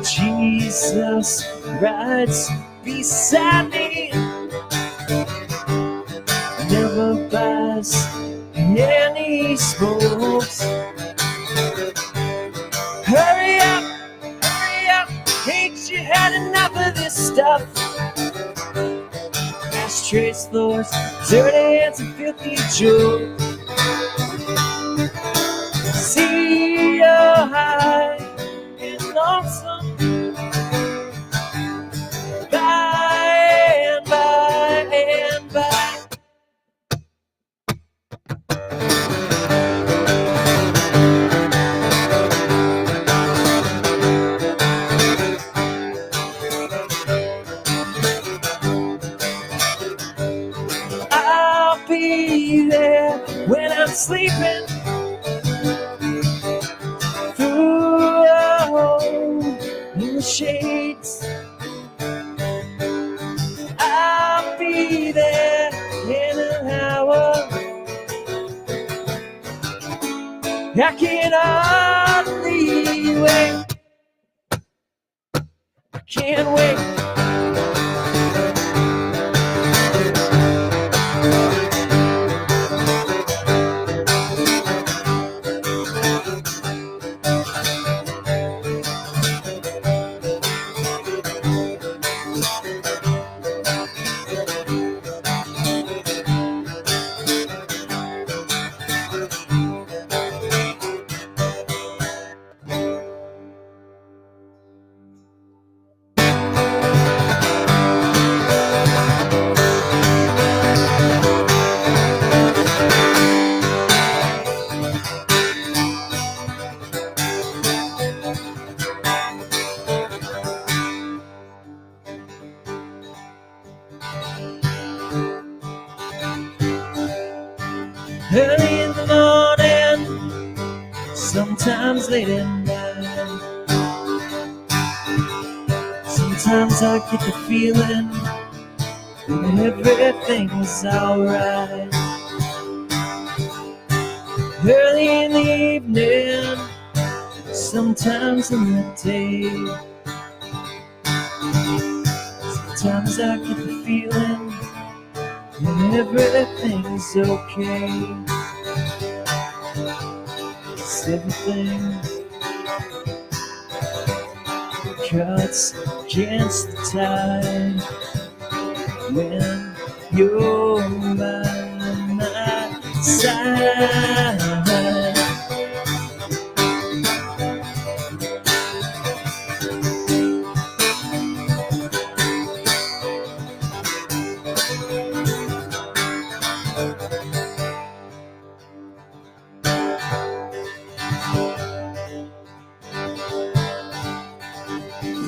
Jesus rides beside me, never buys any smokes. Hurry up, ain't you had enough of this stuff? Ashtrays, floors, dirty hands and filthy jokes. See you high and lonesome, by and by and by. I'll be there when I'm sleeping through a hole in the shades. I'll be there in an hour. I can hardly wait. I can't wait. Early in the morning, sometimes late at night. Sometimes I get the feeling that everything's alright. Early in the evening, sometimes in the day. Sometimes I get the feeling that everything's okay. It's everything cuts against the tide when you're by my side.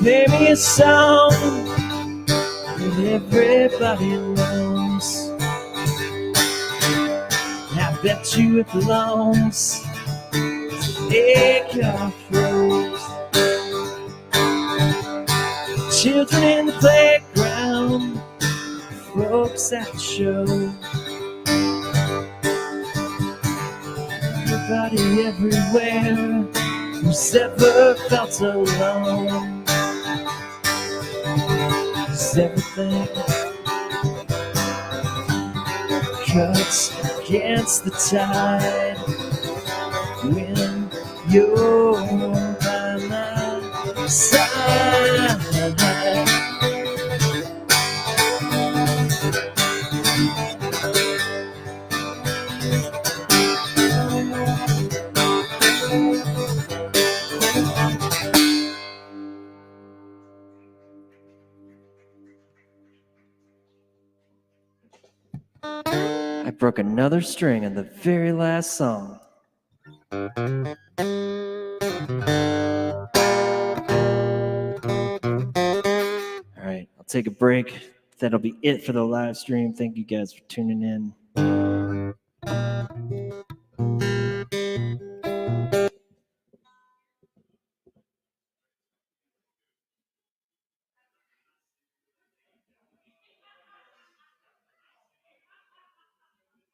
Play me a song that everybody knows. I bet you it belongs to acre froze. Children in the playground, folks at the show. Everybody everywhere who's ever felt alone. Everything cuts against the tide when you're by my side. I broke another string in the very last song. All right, I'll take a break. That'll be it for the live stream. Thank you guys for tuning in.